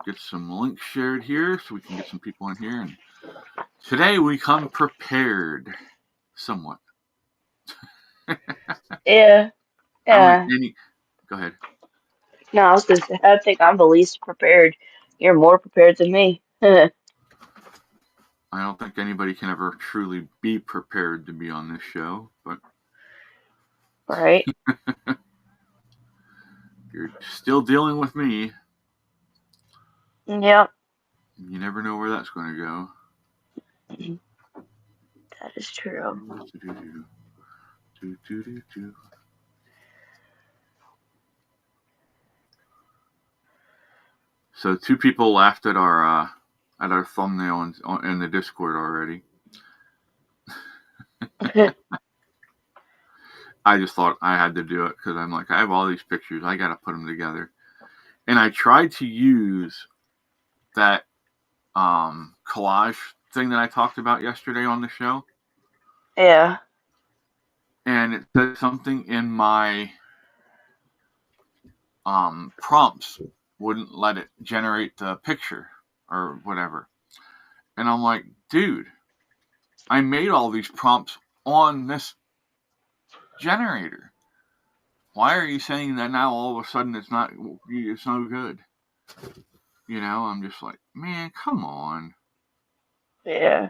get some links shared here so we can get some people in here. And today we come prepared, somewhat. Yeah, I don't think yeah. any. Go ahead. No, I was gonna say, I think I'm the least prepared. You're more prepared than me. I don't think anybody can ever truly be prepared to be on this show, but Right? you're still dealing with me. Yep, You never know where that's going to go. that is true. So two people laughed at our thumbnail in the Discord already. I just thought I had to do it because I'm like, I have all these pictures, I got to put them together. And I tried to use that collage thing that I talked about yesterday on the show, Yeah. and it said something in my prompts wouldn't let it generate the picture or whatever. And I'm like, dude, I made all these prompts on this generator. Why are you saying that now all of a sudden it's no good? I'm just like, man, come on. Yeah.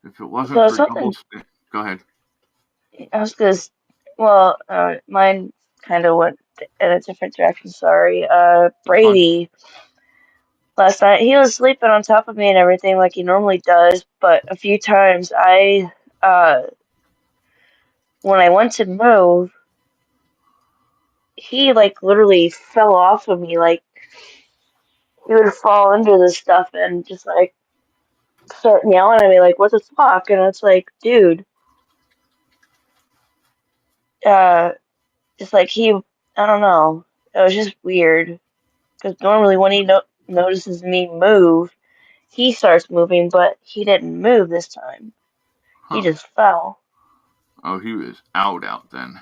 If it wasn't So for double something stick, go ahead. I was gonna, well, mine kind of went in a different direction. Sorry. You're fine. Brady last night he was sleeping on top of me and everything like he normally does, but a few times uh, when I went to move, he like literally fell off of me. Like he would fall under this stuff and just like start yelling at me like, "What the fuck?" And it's like, dude, uh, just like I don't know. It was just weird because normally when he notices me move, he starts moving, but he didn't move this time. He Huh. just fell. Oh, he was out then.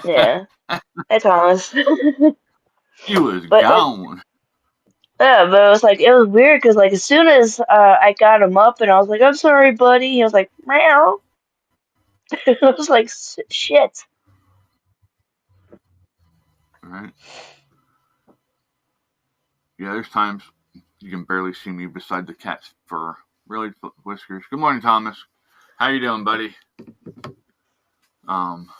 Yeah. Hey, Thomas. He was But gone. yeah, but it was weird because like as soon as I got him up and I was like, "I'm sorry, buddy," he was like, "Meow." I was like, "Shit." Right? Yeah, there's times you can barely see me beside the cat's fur. Really, Whiskers. Good morning, Thomas. How you doing, buddy? Um,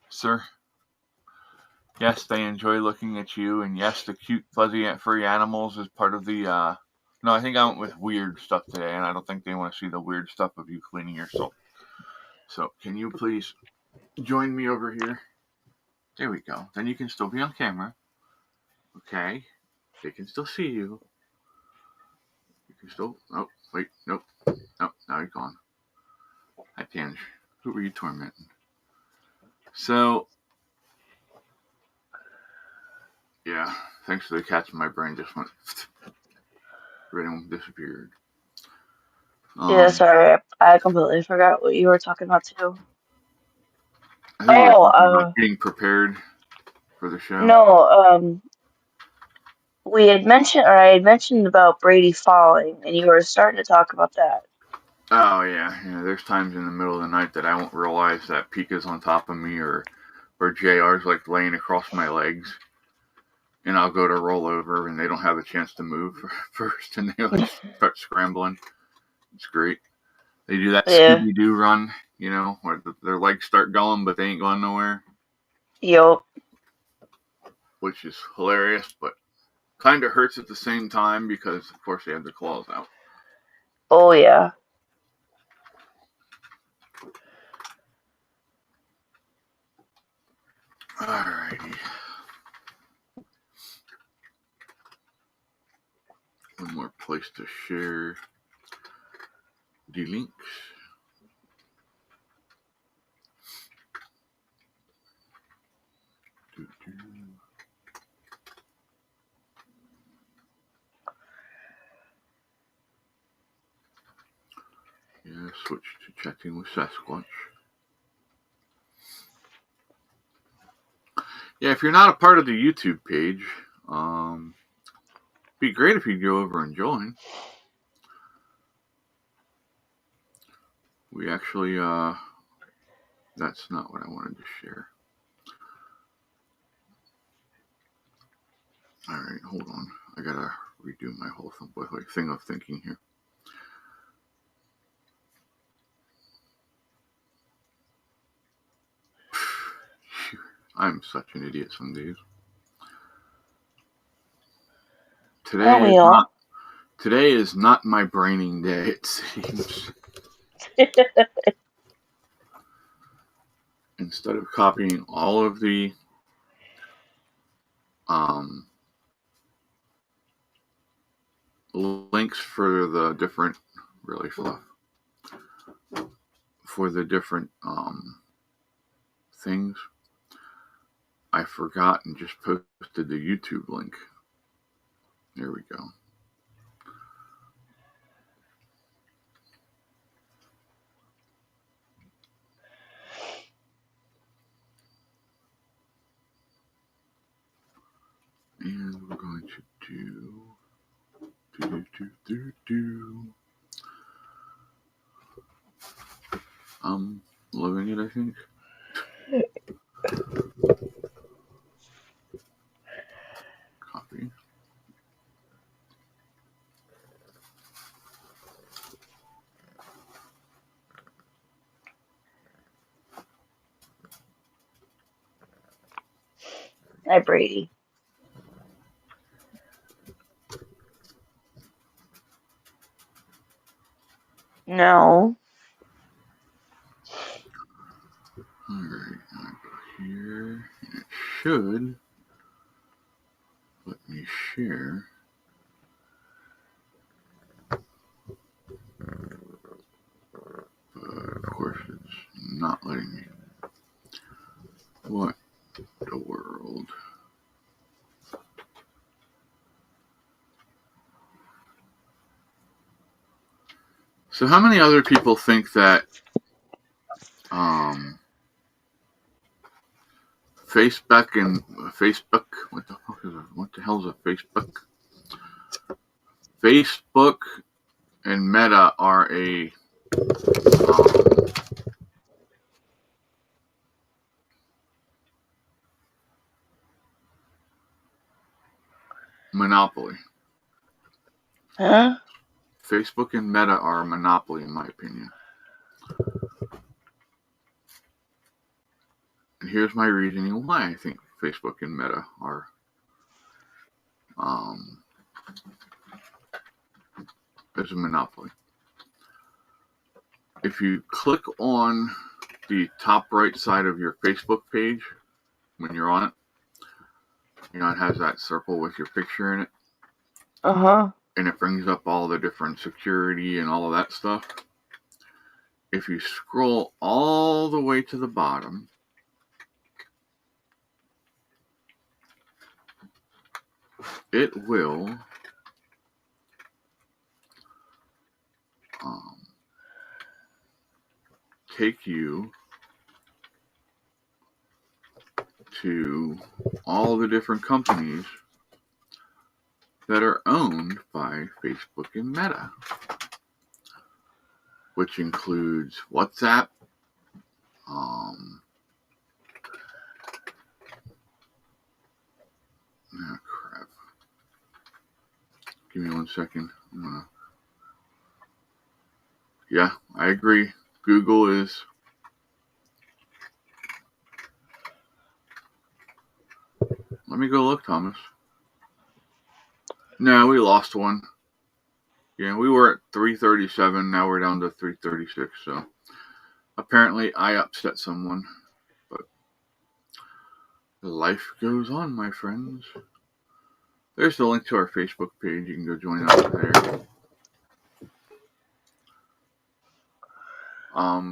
Sir. Yes, they enjoy looking at you, and yes, the cute, fuzzy, furry animals is part of the. No, I think I went with weird stuff today, and I don't think they want to see the weird stuff of you cleaning yourself. So, can you please join me over here? There we go. Then you can still be on camera. Okay. They can still see you. You can still. Oh, wait. Nope. Nope. Now you're gone. Hi, Tange. Who were you tormenting? So, yeah. Thanks to the cats, my brain just went. Everything disappeared. Yeah, Um, sorry, I completely forgot what you were talking about too. I think we were Oh, talking about getting prepared for the show. no, we had mentioned, or I had mentioned about Brady falling, and you were starting to talk about that. Oh yeah. There's times in the middle of the night that I won't realize that Pika's on top of me, or JR's like laying across my legs, and I'll go to roll over, and they don't have a chance to move first, and they like start scrambling. It's great. They do that Yeah, Scooby Doo run, where their legs start going, but they ain't going nowhere, yup. which is hilarious, but kind of hurts at the same time because, of course, they have the claws out. Oh yeah. Alrighty. One more place to share the links. Yeah, switch to chatting with Sasquatch. Yeah, if you're not a part of the YouTube page, be great if you'd go over and join. We actually, that's not what I wanted to share. All right, hold on. I gotta redo my whole thing of thinking here. I'm such an idiot some days. Today is not my braining day, it seems. Instead of copying all of the links for the different for the different things, I forgot and just posted the YouTube link. There we go. And we're going to do. I'm loving it, I think. Copy. Hi, Brady. No. Alright, I go here, and it should let me share. But of course, it's not letting me. What the world? So, how many other people think that Facebook? What the hell is a Facebook? Facebook and Meta are a monopoly. Huh? Facebook and Meta are a monopoly, in my opinion. And here's my reasoning why I think Facebook and Meta are as a monopoly. If you click on the top right side of your Facebook page when you're on it, it has that circle with your picture in it. Uh-huh. And it brings up all the different security and all of that stuff. If you scroll all the way to the bottom, it will take you to all the different companies that are owned by Facebook and Meta, which includes WhatsApp, crap. Give me 1 second. Yeah, I agree. Google is. Let me go look, Thomas. No, we lost one. Yeah, we were at 337. Now we're down to 336. So apparently I upset someone. But life goes on, my friends. There's the link to our Facebook page. You can go join us there.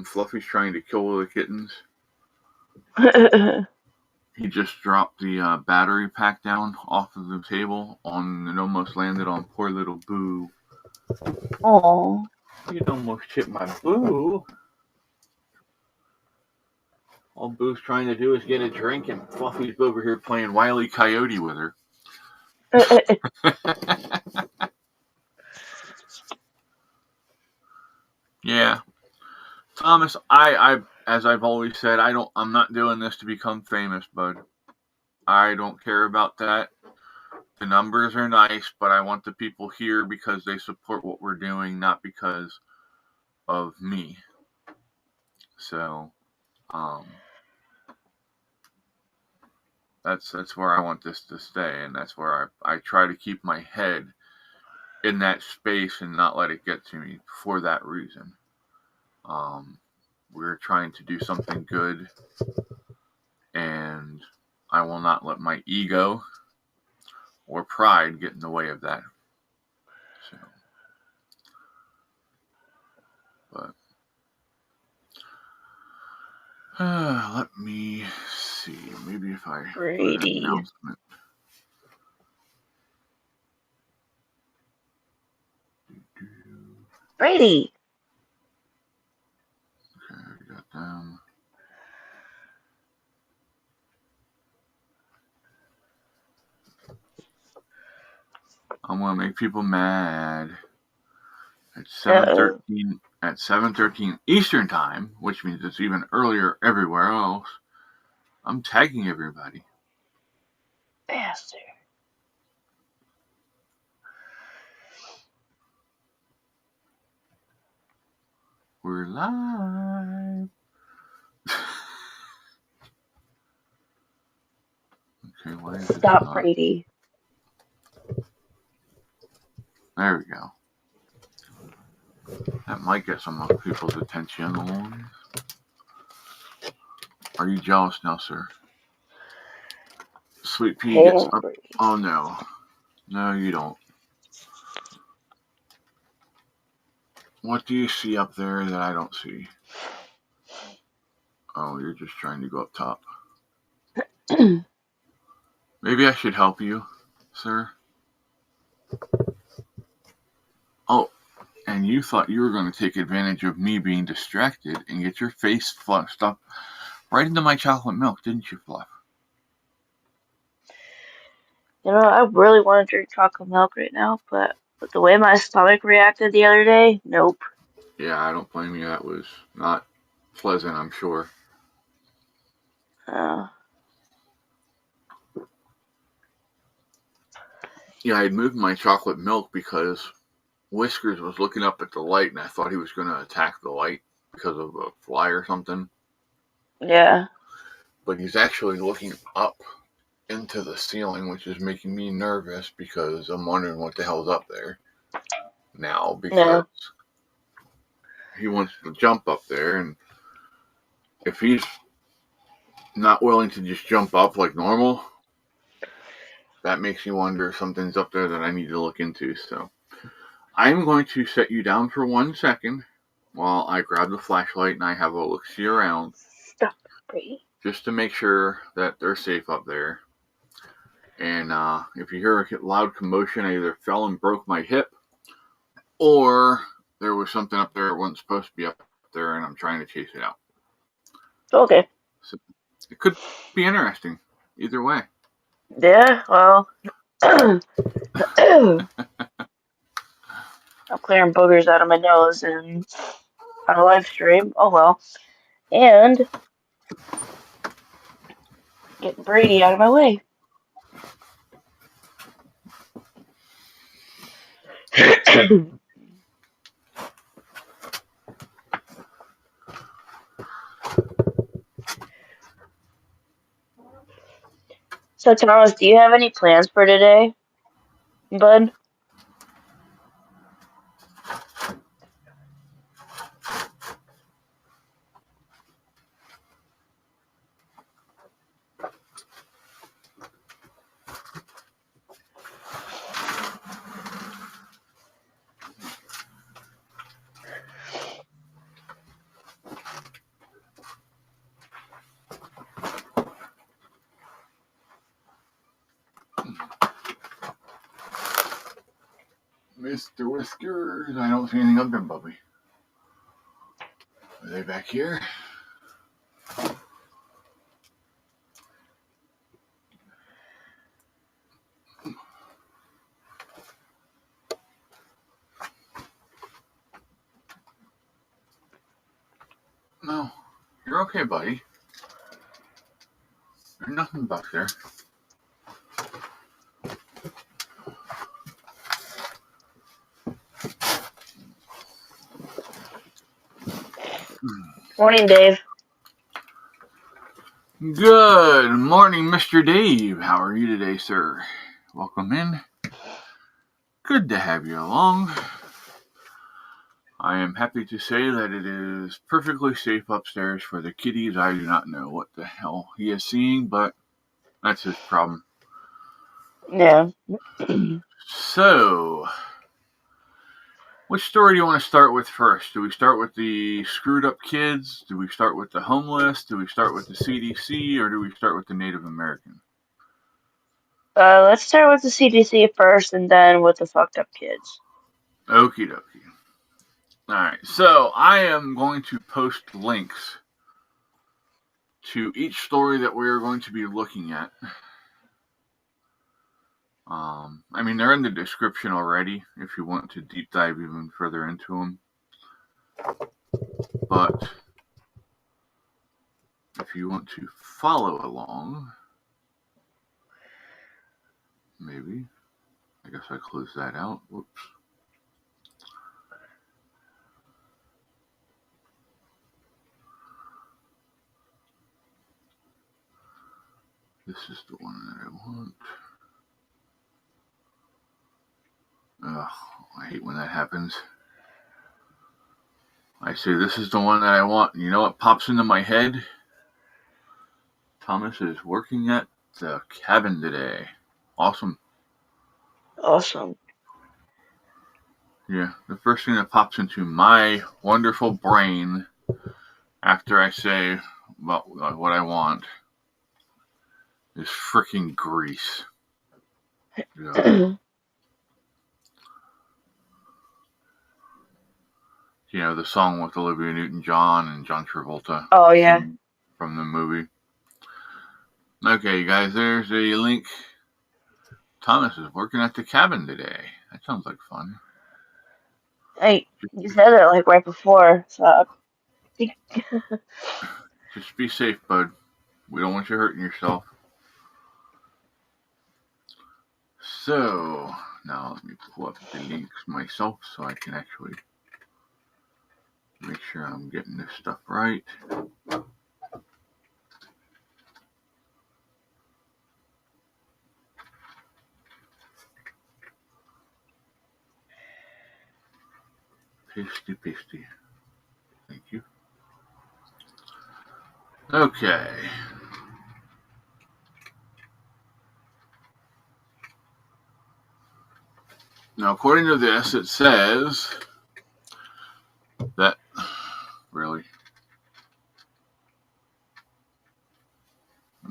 Fluffy's trying to kill the kittens. He just dropped the battery pack down off of the table and almost landed on poor little Boo. Oh. You almost hit my Boo. All Boo's trying to do is get a drink, and Fluffy's over here playing Wile E. Coyote with her. Yeah, Thomas. As I've always said, I'm not doing this to become famous, bud. I don't care about that. The numbers are nice, but I want the people here because they support what we're doing, not because of me. So, that's where I want this to stay, and that's where I try to keep my head in that space and not let it get to me for that reason. We're trying to do something good, and I will not let my ego or pride get in the way of that. So, but let me see. Maybe if I put an Brady. announcement. Brady. Okay, I got them. I'm gonna make people mad at Uh-oh. 7:13 Eastern time, which means it's even earlier everywhere else. I'm tagging everybody. Bastard. We're live. Okay, why is this Stop, not? Brady. There we go. That might get some of people's attention. Are you jealous now, sir? Sweet Pea Hang gets on, up. Brady. Oh no. No, you don't. What do you see up there that I don't see? Oh, you're just trying to go up top. Maybe I should help you, sir. Oh, and you thought you were going to take advantage of me being distracted and get your face stuffed right into my chocolate milk, didn't you, Fluff? You know, I really want to drink chocolate milk right now, but with the way my stomach reacted the other day, nope. Yeah, I don't blame you. That was not pleasant, I'm sure. Uh, Yeah, I had moved my chocolate milk because Whiskers was looking up at the light and I thought he was going to attack the light because of a fly or something. yeah. But he's actually looking up into the ceiling, which is making me nervous because I'm wondering what the hell's up there now because No. he wants to jump up there. And if he's not willing to just jump up like normal, that makes me wonder if something's up there that I need to look into. So I'm going to set you down for 1 second while I grab the flashlight and I have a look see around Stop, Brady. just to make sure that they're safe up there. And if you hear a loud commotion, I either fell and broke my hip or there was something up there that wasn't supposed to be up there and I'm trying to chase it out. Okay. So it could be interesting either way. Yeah, well. I'm clearing boogers out of my nose and on a live stream. Oh well. And getting Brady out of my way. So, Thomas, do you have any plans for today, bud? Mr. Whiskers, I don't see anything up there, Bubby. Are they back here? You're okay, buddy. There's nothing back there. Morning, Dave. Good morning, Mr. Dave. How are you today, sir? Welcome in. Good to have you along. I am happy to say that it is perfectly safe upstairs for the kitties. I do not know what the hell he is seeing, but that's his problem. Yeah. So, which story do you want to start with first? Do we start with the screwed up kids? Do we start with the homeless? Do we start with the CDC? Or do we start with the Native American? Let's start with the CDC first, and then with the fucked up kids. Okie dokie. Alright, so I am going to post links to each story that we are going to be looking at. I mean, they're in the description already if you want to deep dive even further into them. But if you want to follow along, maybe. I guess I closed that out. Whoops. This is the one that I want. Ugh, I hate when that happens. I say this is the one that I want, and you know what pops into my head? Thomas is working at the cabin today. Awesome. Awesome. Yeah, the first thing that pops into my wonderful brain after I say about what I want is freaking Grease. Yeah. You know, the song with Olivia Newton-John and John Travolta. Oh, yeah. From the movie. Okay, you guys, there's a link. Thomas is working at the cabin today. That sounds like fun. Hey, you said it like right before, so. Just be safe, bud. We don't want you hurting yourself. So, now let me pull up the links myself so I can actually make sure I'm getting this stuff right. Pasty, pasty. Thank you. Okay. Now, according to this, it says that, really?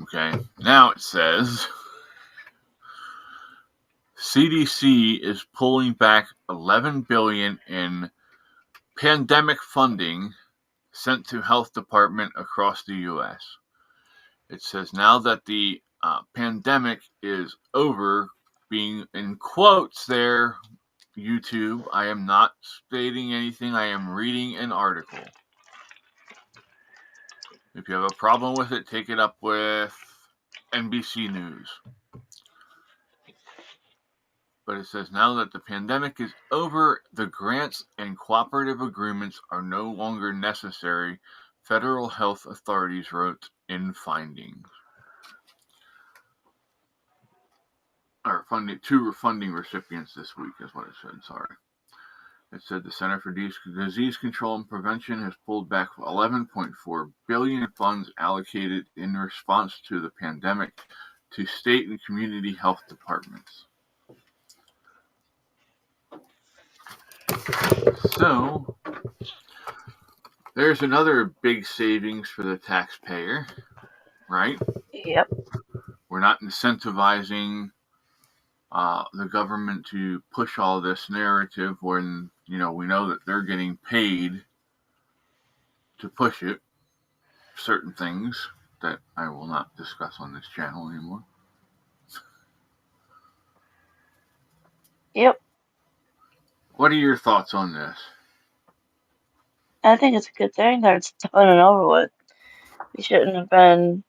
Okay. Now it says CDC is pulling back $11 billion in pandemic funding sent to health department across the U.S. It says now that the pandemic is over, being in quotes there, YouTube. I am not stating anything. I am reading an article. If you have a problem with it, take it up with NBC News. But it says now that the pandemic is over, the grants and cooperative agreements are no longer necessary, federal health authorities wrote in findings. Or two funding recipients this week is what it said, sorry. It said the Center for Disease Control and Prevention has pulled back $11.4 billion in funds allocated in response to the pandemic to state and community health departments. So, there's another big savings for the taxpayer, right? Yep. We're not incentivizing the government to push all this narrative when, we know that they're getting paid to push it, certain things that I will not discuss on this channel anymore. Yep. What are your thoughts on this? I think it's a good thing that it's done and over with. We shouldn't have been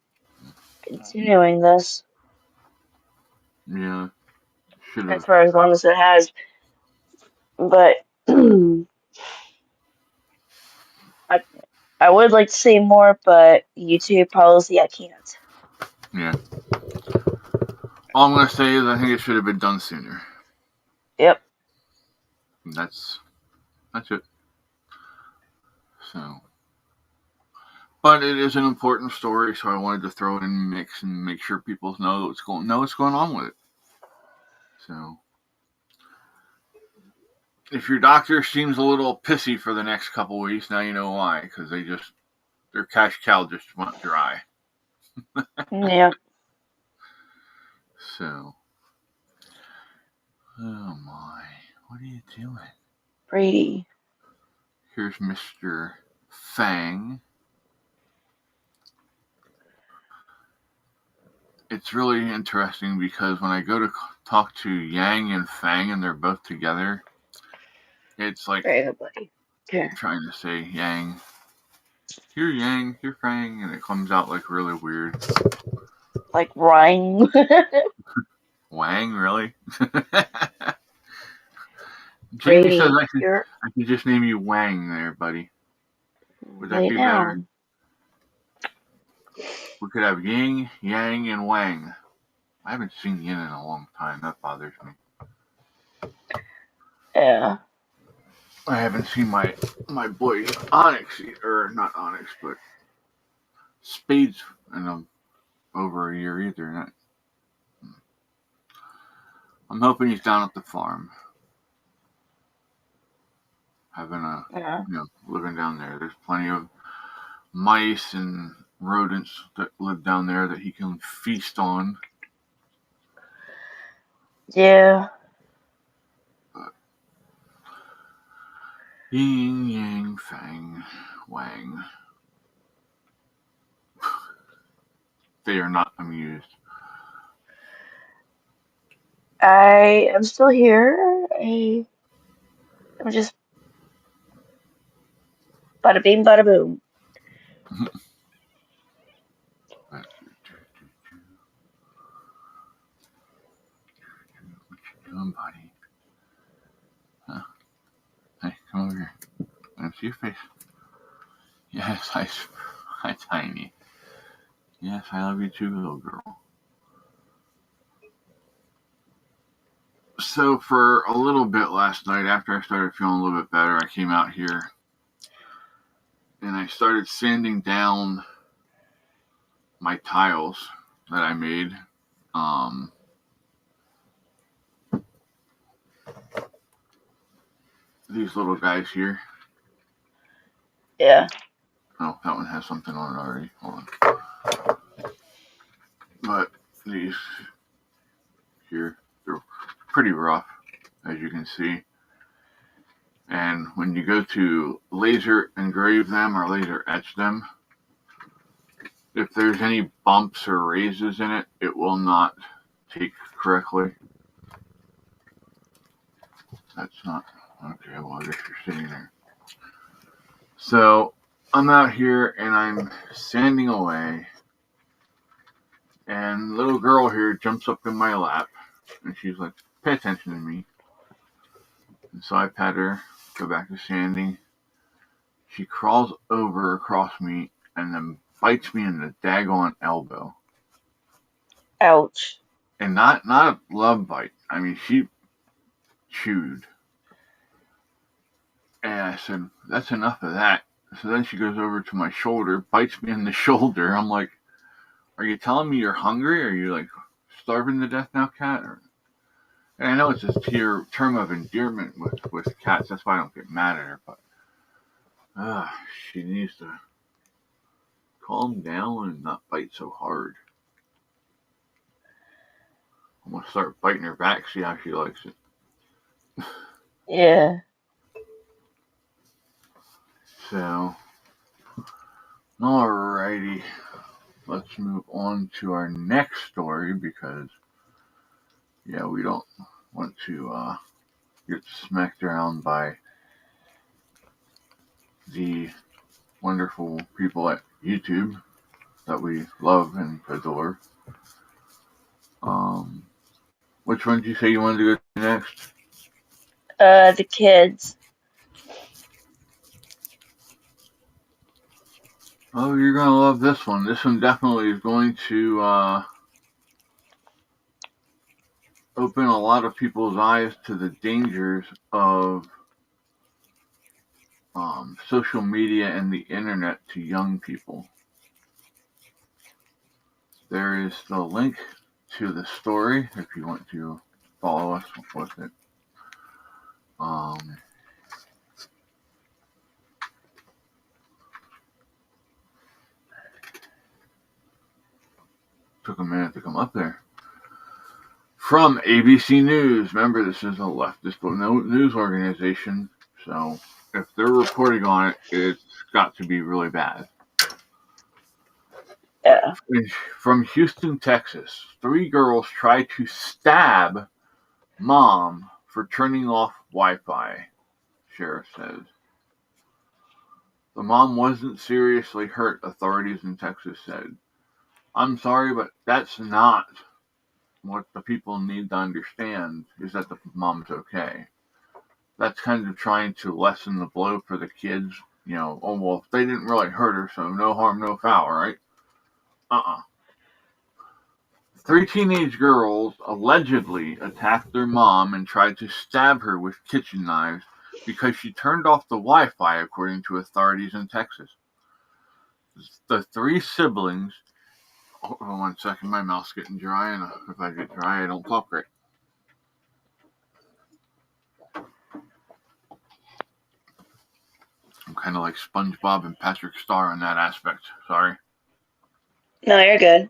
continuing this Yeah, should have. for as long as it has. But I, I would like to say more, but YouTube policy, I can't. Yeah. All I'm gonna say is I think it should have been done sooner. Yep. And that's it. So, but it is an important story, so I wanted to throw it in the mix and make sure people know what's going on with it. So, if your doctor seems a little pissy for the next couple weeks, now you know why, because their cash cow just went dry. Yep. So, oh my, what are you doing? Brady. Here's Mr. Fang. It's really interesting because when I go to talk to Yang and Fang and they're both together, it's like Very good, buddy. Here. trying to say Yang, here Fang, and it comes out like really weird. Like Ryan. Wang, really? Jamie says Brady. You're I could just name you Wang there, buddy. Would that lay be better? down. We could have Ying, Yang, and Wang. I haven't seen Yin in a long time. That bothers me. Yeah. I haven't seen my boy Onyx, or not Onyx, but Spades in over a year either. I'm hoping he's down at the farm, having Yeah. living down there. There's plenty of mice and rodents that live down there that he can feast on. Yeah. But Yin, Yang, Fang, Wang. They are not amused. I am still here. I'm just bada bing, bada boom. What you doing, buddy? Huh? Hey, come over here. Let me see your face. Yes, hi, Tiny. Yes, I love you too, little girl. So for a little bit last night, after I started feeling a little bit better, I came out here and I started sanding down my tiles that I made. Um, these little guys here. Yeah. Oh, that one has something on it already. Hold on. But these here, they're pretty rough, as you can see. And when you go to laser engrave them or laser etch them, if there's any bumps or raises in it, it will not take correctly. That's not okay. Well, I guess you're sitting there. So I'm out here and I'm sanding away, and little girl here jumps up in my lap, and she's like, "Pay attention to me." And so I pet her, go back to sanding. She crawls over across me and then bites me in the daggone elbow. Ouch. And not a love bite. I mean, she chewed. And I said, "That's enough of that." So then she goes over to my shoulder, bites me in the shoulder. I'm like, "Are you telling me you're hungry? Are you like starving to death now, cat?" And I know it's a term of endearment with cats. That's why I don't get mad at her. But she needs to calm down and not bite so hard. I'm gonna start biting her back, see how she likes it. Yeah. So, alrighty, let's move on to our next story because, yeah, we don't want to get smacked around by the wonderful people at YouTube. that we love and adore. Um, which one did you say you wanted to go to next? The kids. Oh, you're gonna love this one. This one definitely is going to open a lot of people's eyes to the dangers of social media and the internet to young people. There is the link to the story if you want to follow us with it. Um, took a minute to come up there. From ABC News. Remember, this is a leftist news organization, so if they're reporting on it, it's got to be really bad. Yeah. From Houston, Texas, 3 girls tried to stab mom for turning off Wi-Fi, sheriff says. The mom wasn't seriously hurt, authorities in Texas said. I'm sorry, but that's not what the people need to understand, is that the mom's okay. That's kind of trying to lessen the blow for the kids. You know, oh, well, they didn't really hurt her, so no harm, no foul, right? Uh-uh. 3 teenage girls allegedly attacked their mom and tried to stab her with kitchen knives because she turned off the Wi-Fi, according to authorities in Texas. The 3 siblings... Hold on 1 second, my mouth's getting dry, and if I get dry, I don't talk right. I'm kind of like SpongeBob and Patrick Star in that aspect. Sorry. No, you're good.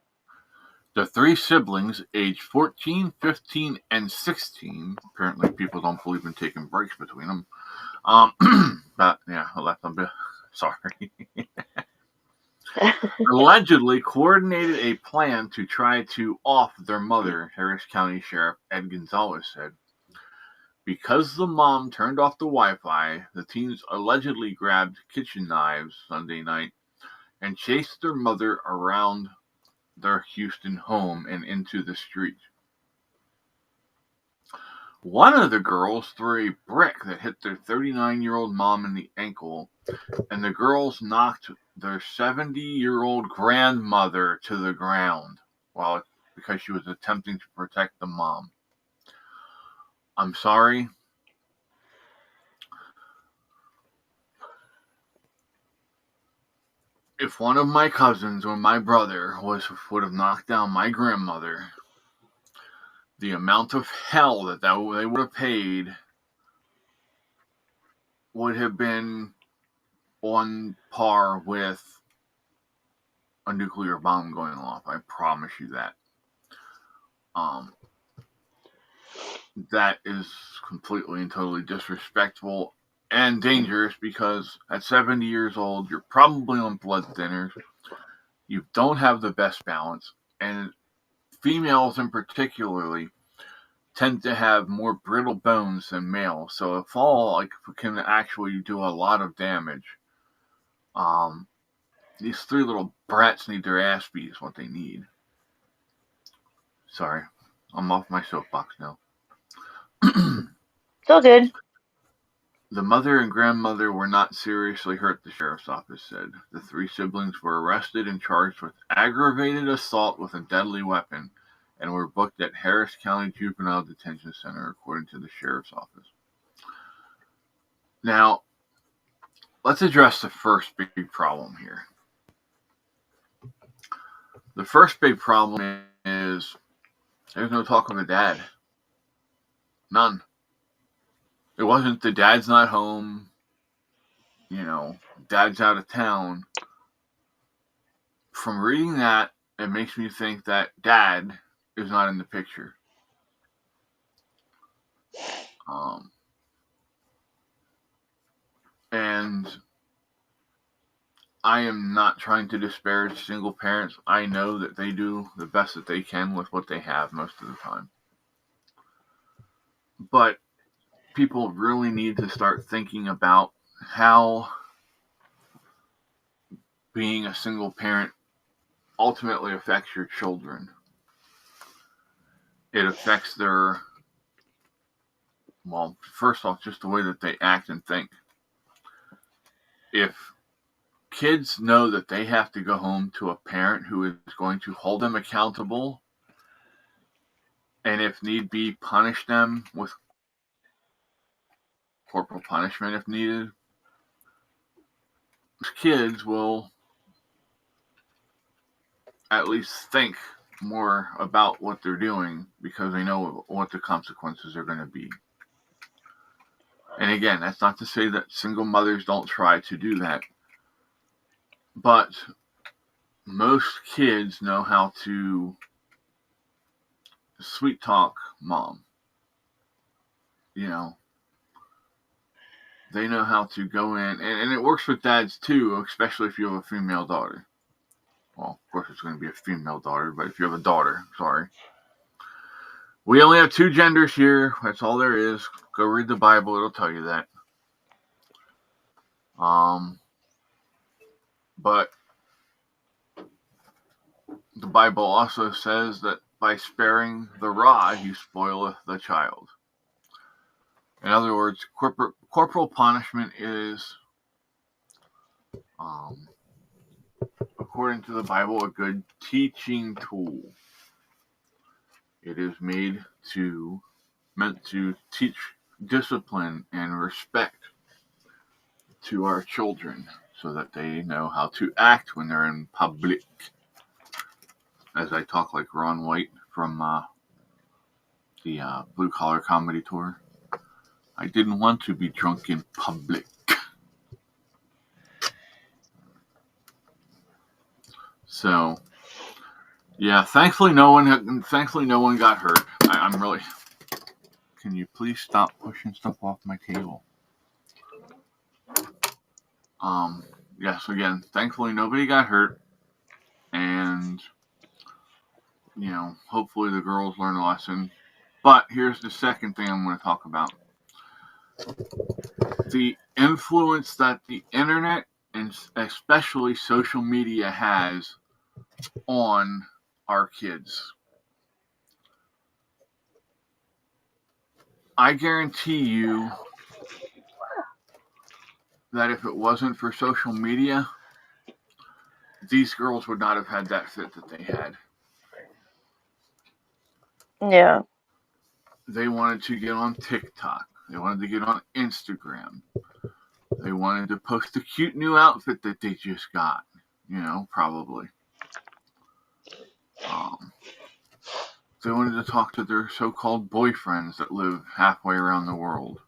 The 3 siblings, aged 14, 15, and 16, apparently people don't believe in taking breaks between them. But yeah, I'll let them be. Sorry. Allegedly coordinated a plan to try to off their mother, Harris County Sheriff Ed Gonzalez said. Because the mom turned off the Wi-Fi, the teens allegedly grabbed kitchen knives Sunday night and chased their mother around their Houston home and into the street. One of the girls threw a brick that hit their 39-year-old mom in the ankle, and the girls knocked their 70-year-old grandmother to the ground because she was attempting to protect the mom. I'm sorry. If one of my cousins or my brother would have knocked down my grandmother, the amount of hell that they would have paid would have been on par with a nuclear bomb going off. I promise you that. That is completely and totally disrespectful and dangerous because at 70 years old, you're probably on blood thinners. You don't have the best balance, and females in particularly tend to have more brittle bones than males. So a fall can actually do a lot of damage. These 3 little brats need their ass beat is what they need. Sorry, I'm off my soapbox now. It's all good. The mother and grandmother were not seriously hurt, the sheriff's office said. The 3 siblings were arrested and charged with aggravated assault with a deadly weapon and were booked at Harris County Juvenile Detention Center, according to the sheriff's office. Now, let's address the first big problem here. The first big problem is there's no talk of a dad. None. It wasn't the dad's not home, dad's out of town. From reading that, it makes me think that dad is not in the picture. And I am not trying to disparage single parents. I know that they do the best that they can with what they have most of the time. But people really need to start thinking about how being a single parent ultimately affects your children. It affects their, well, first off, just the way that they act and think. If kids know that they have to go home to a parent who is going to hold them accountable and, if need be, punish them with corporal punishment if needed, kids will at least think more about what they're doing because they know what the consequences are going to be. And again, that's not to say that single mothers don't try to do that, but most kids know how to sweet talk mom. You know, they know how to go in, and it works with dads too, especially if you have a female daughter. Well, of course, it's going to be a female daughter, but if you have a daughter, sorry. We only have two genders here. That's all there is. Go read the Bible. It'll tell you that. But the Bible also says that by sparing the rod, he spoileth the child. In other words, corporal punishment is, according to the Bible, a good teaching tool. It is meant to teach discipline and respect to our children so that they know how to act when they're in public. As I talk like Ron White from the Blue Collar Comedy Tour. I didn't want to be drunk in public. So, yeah, thankfully no one got hurt. I'm really. Can you please stop pushing stuff off my table? Yes, again, thankfully nobody got hurt, and hopefully the girls learn a lesson. But here's the second thing I'm going to talk about: the influence that the internet and especially social media has on our kids. I guarantee you that if it wasn't for social media, these girls would not have had that fit that they had. Yeah. They wanted to get on TikTok. They wanted to get on Instagram. They wanted to post a cute new outfit that they just got. Probably. They wanted to talk to their so-called boyfriends that live halfway around the world.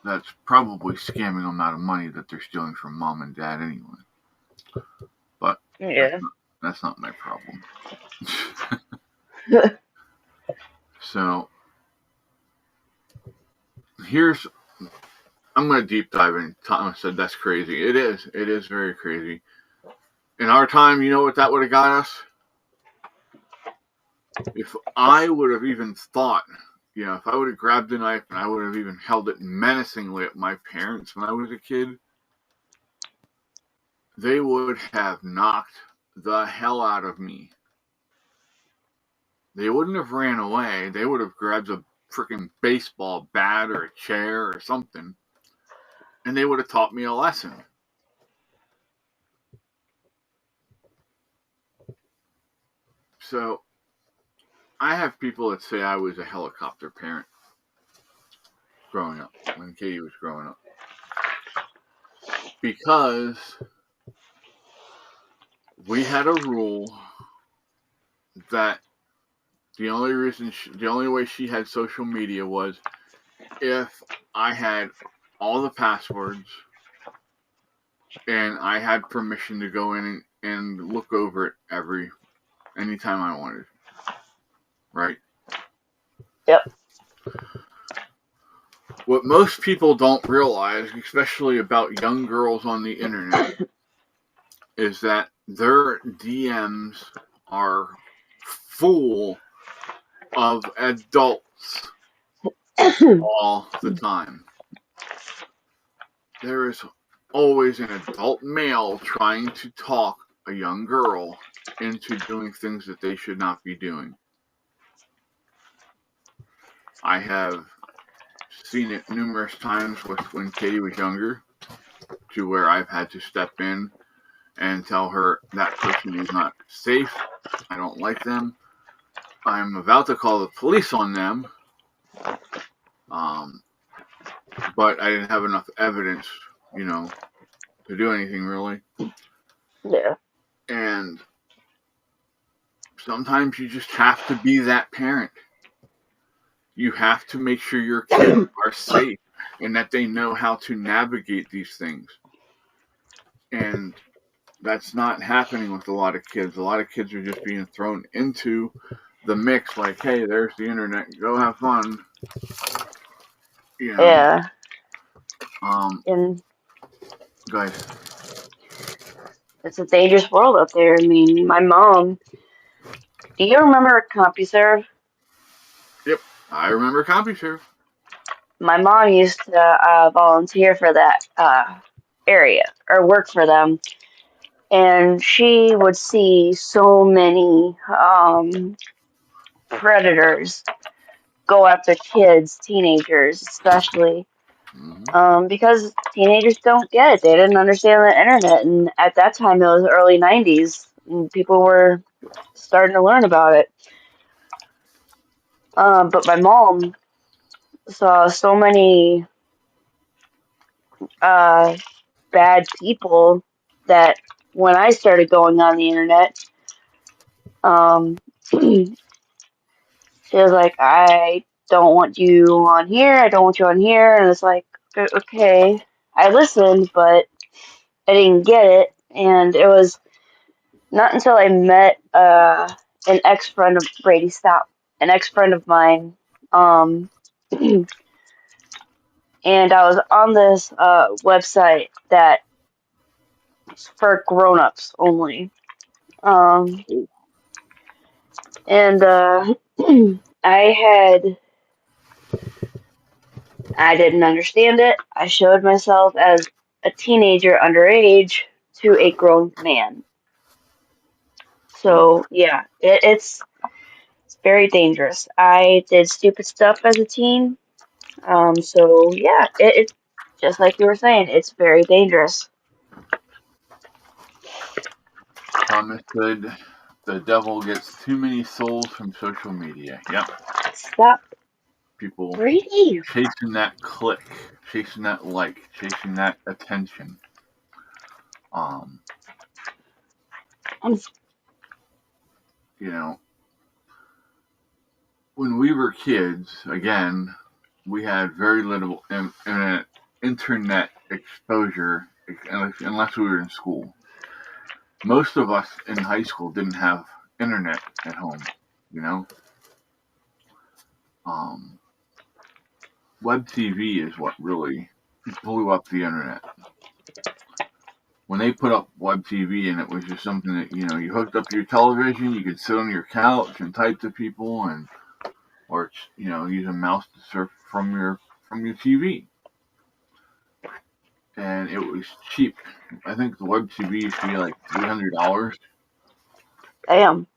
That's probably scamming them out of money that they're stealing from mom and dad anyway. But yeah. That's not my problem. So, I'm going to deep dive in. Thomas said that's crazy. It is. It is very crazy. In our time, you know what that would have got us? If I would have even thought, if I would have grabbed a knife and I would have even held it menacingly at my parents when I was a kid, they would have knocked the hell out of me. They wouldn't have ran away. They would have grabbed a freaking baseball bat or a chair or something, and they would have taught me a lesson. So, I have people that say I was a helicopter parent growing up, when Katie was growing up. Because we had a rule that the only way she had social media was if I had all the passwords and I had permission to go in and look over it anytime I wanted. Right? Yep. What most people don't realize, especially about young girls on the internet, is that their DMs are full of adults all the time. There is always an adult male trying to talk a young girl into doing things that they should not be doing. I have seen it numerous times with when Katie was younger, to where I've had to step in and tell her that person is not safe. I don't like them. I'm about to call the police on them, but I didn't have enough evidence, to do anything really. Yeah. And sometimes you just have to be that parent. You have to make sure your kids are safe and that they know how to navigate these things. And that's not happening with a lot of kids. A lot of kids are just being thrown into the mix like, hey, there's the internet, go have fun. Yeah. And Guys. it's a dangerous world out there. I mean, my mom. Do you remember CompuServe? Yep, I remember CompuServe. My mom used to volunteer for that area or work for them, and she would see so many predators go after kids, teenagers especially, because teenagers don't get it. They didn't understand the internet, and at that time it was early '90s, and people were starting to learn about it. But my mom saw so many uh, bad people that when I started going on the internet, she was like, I don't want you on here, I don't want you on here. And it's like, okay. I listened, but I didn't get it. And it was not until I met an ex friend of Brady Stop, an ex friend of mine. And I was on this website that's for grown-ups only. Um, and I didn't understand it. I showed myself as a teenager underage to a grown man. So yeah, it's very dangerous. I did stupid stuff as a teen. So yeah, it's just like you were saying, it's very dangerous. Thomas said the devil gets too many souls from social media. Yep. Stop. People Brady. chasing that click, chasing that like, chasing that attention. Um, I'm, you know, when we were kids, again, we had very little internet exposure unless we were in school. Most of us in high school didn't have internet at home, you know. Um, Web TV is what really blew up the internet. When they put up Web TV, and it was just something that you hooked up to your television, you could sit on your couch and type to people, or use a mouse to surf from your TV, and it was cheap. I think the Web TV used to be like $300. damn.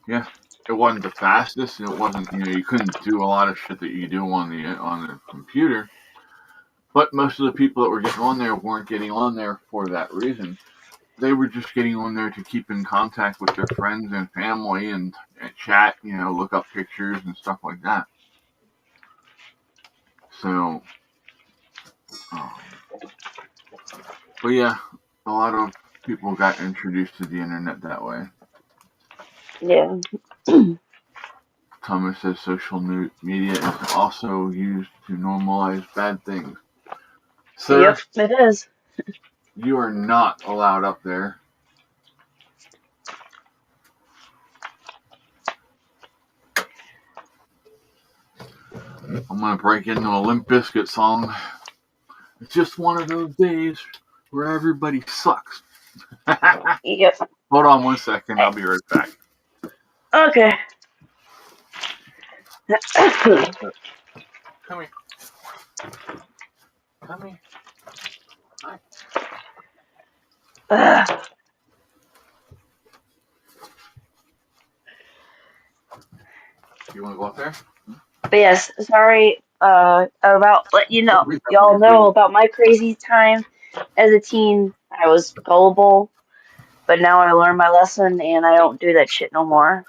Yeah, it wasn't the fastest, and it wasn't you couldn't do a lot of shit that you do on the computer. But most of the people that were getting on there weren't getting on there for that reason. They were just getting on there to keep in contact with their friends and family and chat, look up pictures and stuff like that. So, um, but yeah, a lot of people got introduced to the internet that way. Yeah. Thomas says social media is also used to normalize bad things. Sir, Yep, it is. you are not allowed up there. I'm gonna break into a Limp Bizkit song. It's just one of those days where everybody sucks. Yep. Hold on 1 second. I'll be right back. Okay. Come here. Come here. Hi. want to go up there? But yes, sorry about, but We y'all definitely know appreciate about my crazy time as a teen. I was gullible, but now I learned my lesson and I don't do that shit no more.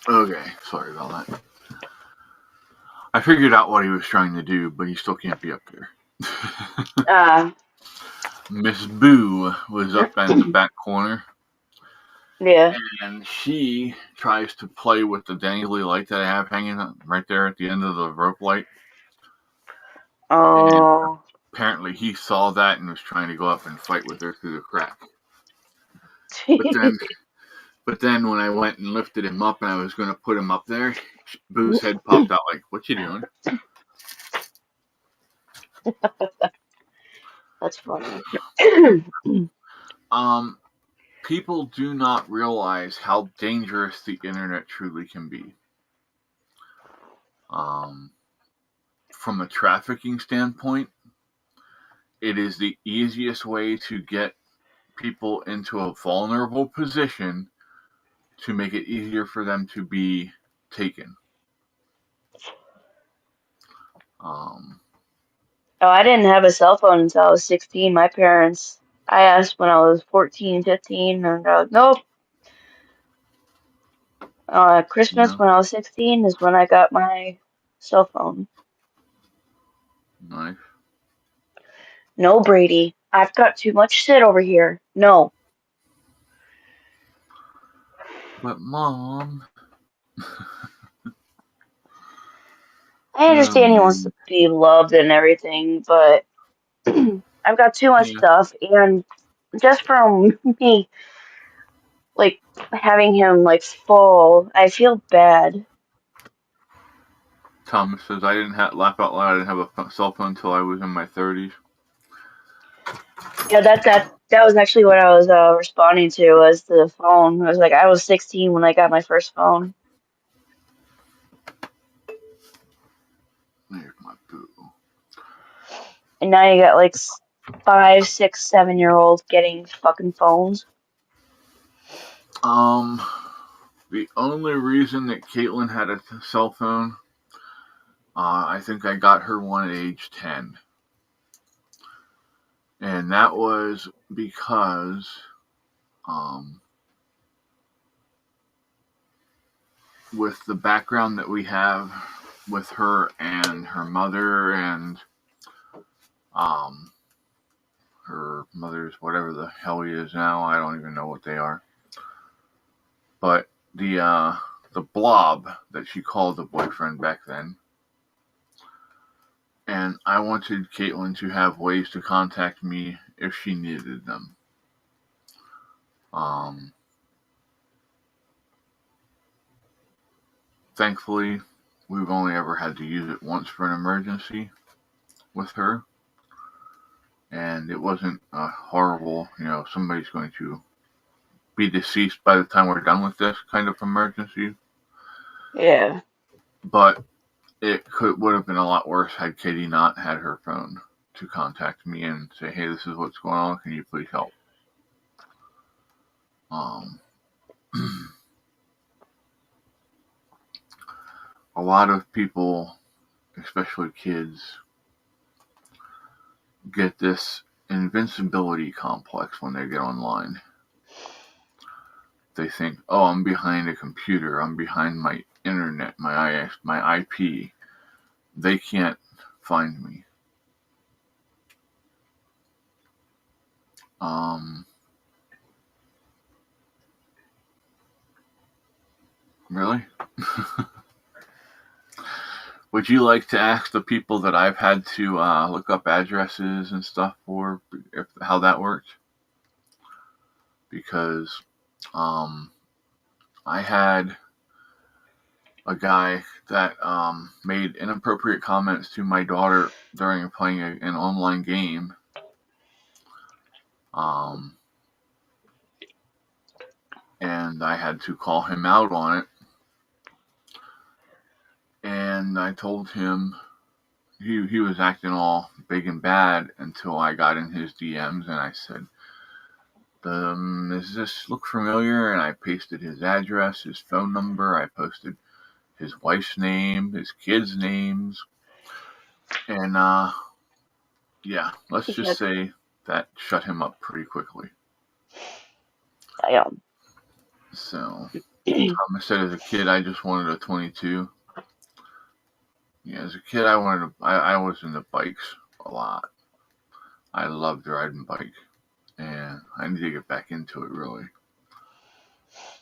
Okay, sorry about that. I figured out what he was trying to do, but he still can't be up there. uh, Miss Boo was up in the back corner, yeah. and she tries to play with the dangly light that I have hanging right there at the end of the rope light. And Oh. apparently he saw that and was trying to go up and fight with her through the crack. But then, but then when I went and lifted him up and I was going to put him up there, Boo's head popped out like, "What you doing?" That's funny. Um, people do not realize how dangerous the internet truly can be. Um, from a trafficking standpoint, it is the easiest way to get people into a vulnerable position to make it easier for them to be taken. Um, Oh, I didn't have a cell phone until I was 16. My parents, I asked when I was 14, 15, and they're like, nope. you Christmas know, when I was 16 is when I got my cell phone. nice. No, Brady. I've got too much shit over here. No. But mom, I oh understand he wants man, to be loved and everything, but I've got too much yeah. stuff, and just from me, like, having him, like, fall, I feel bad. Thomas says I didn't have laugh out loud. I didn't have a cell phone until I was in my 30s. Yeah, that was actually what I was responding to was the phone. I was like, I was 16 when I got my first phone, There's my boo. and now you got like 5, 6, 7-year-olds getting fucking phones. Um, the only reason that Caitlin had a cell phone, I think I got her one at age 10. And that was because, um, with the background that we have with her and her mother and um, her mother's whatever the hell he is now, I don't even know what they are. But the blob that she called the boyfriend back then, and I wanted Caitlin to have ways to contact me if she needed them. Um, Thankfully, we've only ever had to use it once for an emergency with her, and it wasn't a horrible, somebody's going to be deceased by the time we're done with this kind of emergency. Yeah. But would have been a lot worse had Katie not had her phone to contact me and say, "Hey, this is what's going on. Can you please help?" Um, a lot of people, especially kids, get this invincibility complex when they get online. They think, "Oh, I'm behind a computer. I'm behind my internet, my IP. They can't find me." Um, really? Would you like to ask the people that I've had to look up addresses and stuff for how that worked? Because um, I had a guy that made inappropriate comments to my daughter during playing an online game. Um, and I had to call him out on it. And I told him he was acting all big and bad until I got in his DMs and I said, does this look familiar? And I pasted his address, his phone number. I posted his wife's name, his kids' names, and yeah, let's He just said, say that shut him up pretty quickly. damn. So Thomas said, as a kid, I just wanted a 22. Yeah, as a kid, I was into bikes a lot. I loved riding bike, and I need to get back into it. Really,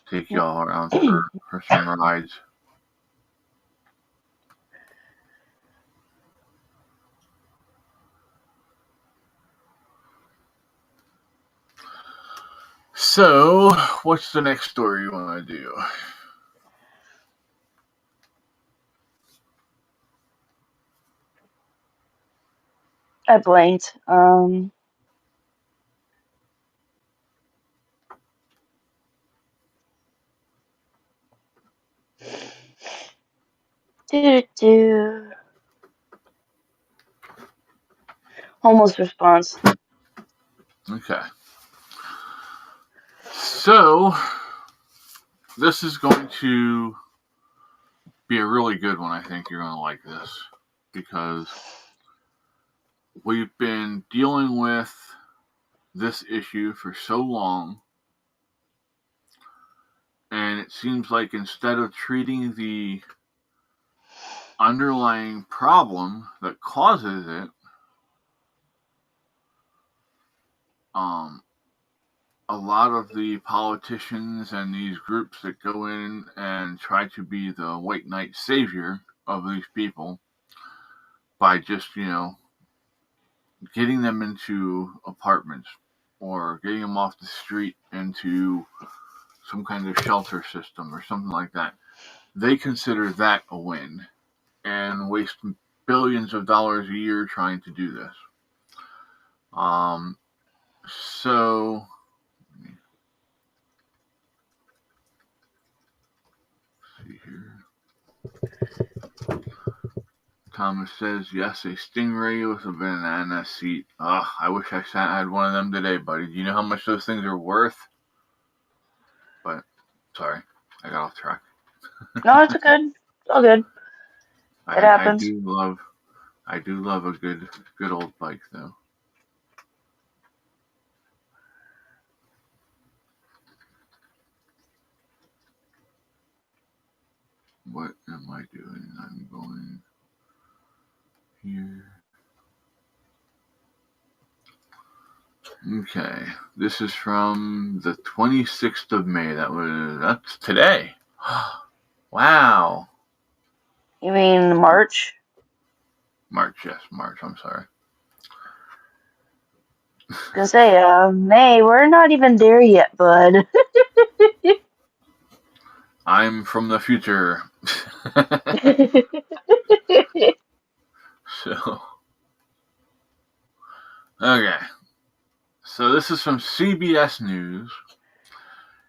take y'all around for some rides. So, what's the next story you want to do? I blanked. Do. Homeless response. Okay. So, this is going to be a really good one. I think you're going to like this because we've been dealing with this issue for so long, and it seems like instead of treating the underlying problem that causes it, um, a lot of the politicians and these groups that go in and try to be the white knight savior of these people by just, getting them into apartments or getting them off the street into some kind of shelter system or something like that. They consider that a win and waste billions of dollars a year trying to do this. Um, so, let's see here. Thomas says, yes, a Stingray with a banana seat. Ugh, I wish I had one of them today, buddy. Do you know how much those things are worth? But, sorry, I got off track. No, it's good. It's all good. It I happens. do love a good old bike though. What am I doing? I'm going here. Okay, this is from the 26th of May. That's today. Wow. You mean March? March, yes, March. I'm sorry. I was gonna say, May, we're not even there yet, bud. I'm from the future. So, okay. So this is from CBS News.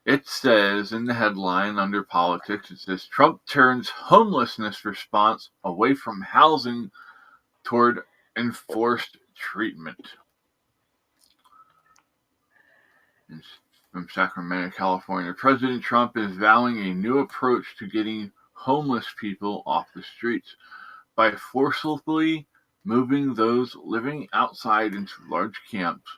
It says in the headline under politics, it says Trump turns homelessness response away from housing toward enforced treatment. It's from Sacramento, California. President Trump is vowing a new approach to getting homeless people off the streets by forcibly moving those living outside into large camps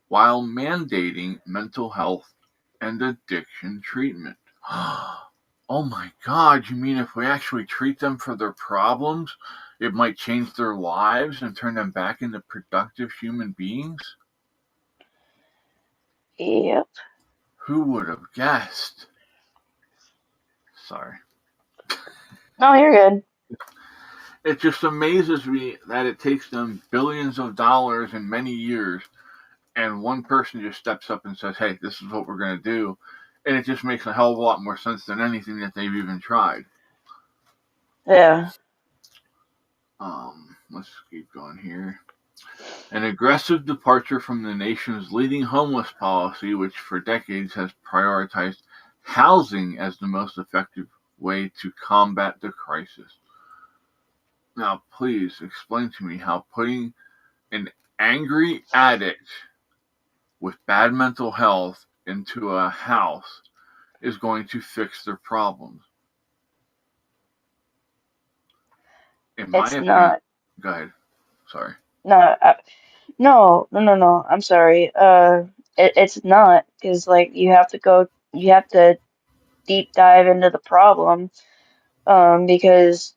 while mandating mental health and addiction treatment. Oh my God, you mean if we actually treat them for their problems, it might change their lives and turn them back into productive human beings? Yep. Who would have guessed? Sorry. No, you're good. It just amazes me that it takes them billions of dollars in many years, and one person just steps up and says, hey, this is what we're going to do. And it just makes a hell of a lot more sense than anything that they've even tried. Yeah. Let's keep going here. An aggressive departure from the nation's leading homeless policy, which for decades has prioritized housing as the most effective way to combat the crisis. Now, please explain to me how putting an angry addict with bad mental health into a house is going to fix their problems. In my It's opinion, not. go ahead. Sorry. No, no. I'm sorry. It's not because like you have to deep dive into the problem. Because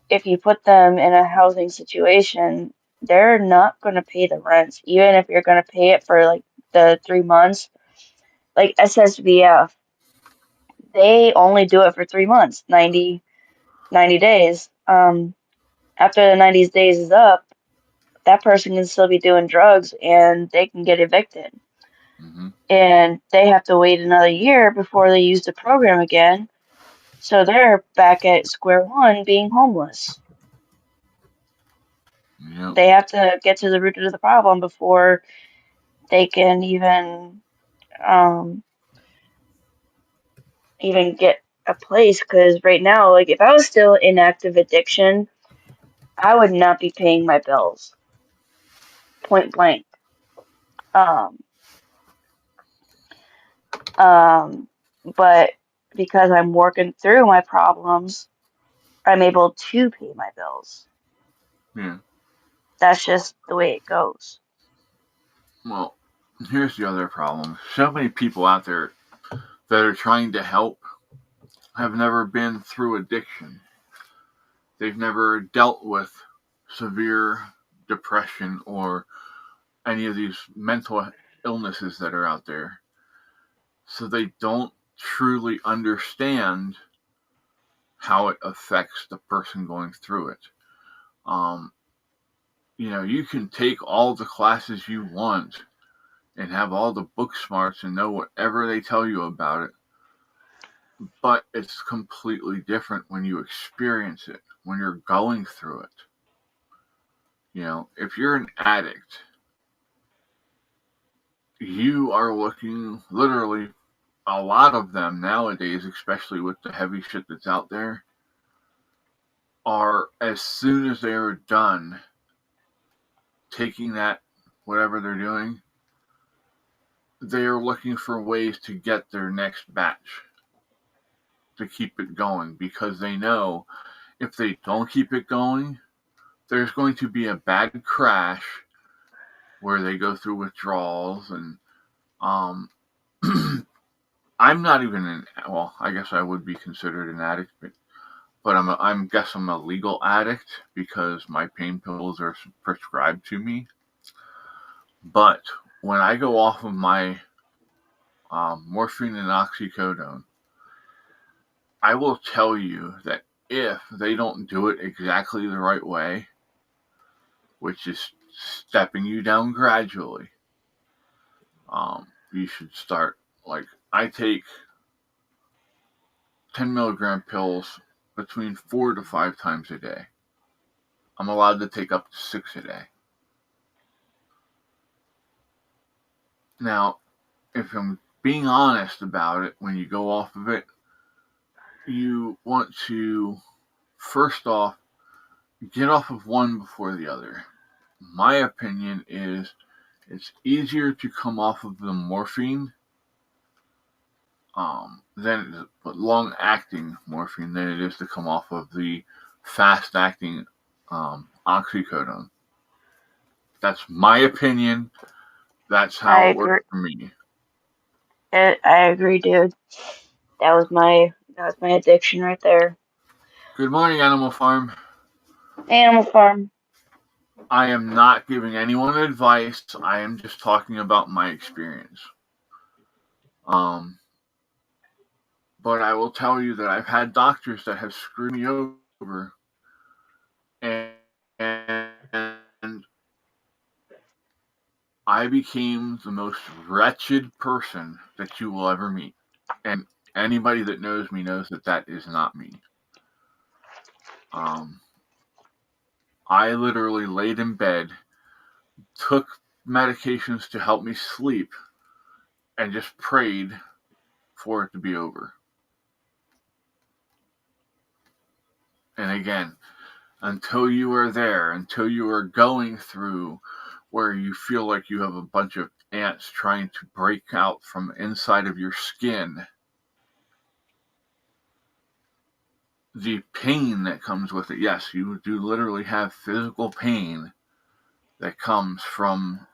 if you put them in a housing situation, they're not going to pay the rent, even if you're going to pay it for like the 3 months. Like SSVF, they only do it for 3 months, 90 days. After the 90 days is up, that person can still be doing drugs and they can get evicted. Mm-hmm. And they have to wait another year before they use the program again. So they're back at square one being homeless. Yep. They have to get to the root of the problem before they can um even get a place. Because right now, like if I was still in active addiction, I would not be paying my bills, point blank. Um, um, but because I'm working through my problems, I'm able to pay my bills. Yeah. That's just the way it goes. Well, here's the other problem. So many people out there that are trying to help have never been through addiction. They've never dealt with severe depression or any of these mental illnesses that are out there. So they don't truly understand how it affects the person going through it. Um, you can take all the classes you want and have all the book smarts and know whatever they tell you about it, but it's completely different when you experience it, when you're going through it. If you're an addict, you are looking literally, a lot of them nowadays, especially with the heavy shit that's out there, are as soon as they are done taking that, whatever they're doing, they are looking for ways to get their next batch to keep it going because they know if they don't keep it going, there's going to be a bad crash where they go through withdrawals and um I'm not even well, I guess I would be considered an addict, but I'm guess I'm a legal addict because my pain pills are prescribed to me. But when I go off of my morphine and oxycodone, I will tell you that if they don't do it exactly the right way, which is stepping you down gradually, you should start. Like I take 10 milligram pills between 4 to 5 times a day. I'm allowed to take up to 6 a day. Now, if I'm being honest about it, when you go off of it, you want to first off get off of one before the other. My opinion is it's easier to come off of the morphine than but long acting morphine than it is to come off of the fast acting oxycodone. That's my opinion. That's I how it works agree. for me. I agree, dude. That was my addiction right there. Good morning, Animal Farm. Animal Farm. I am not giving anyone advice. I am just talking about my experience. Um, but I will tell you that I've had doctors that have screwed me over, and I became the most wretched person that you will ever meet. And anybody that knows me knows that that is not me. Um, I literally laid in bed, took medications to help me sleep, and just prayed for it to be over. And again, until you are there, until you are going through where you feel like you have a bunch of ants trying to break out from inside of your skin. The pain that comes with it, yes, you do literally have physical pain that comes from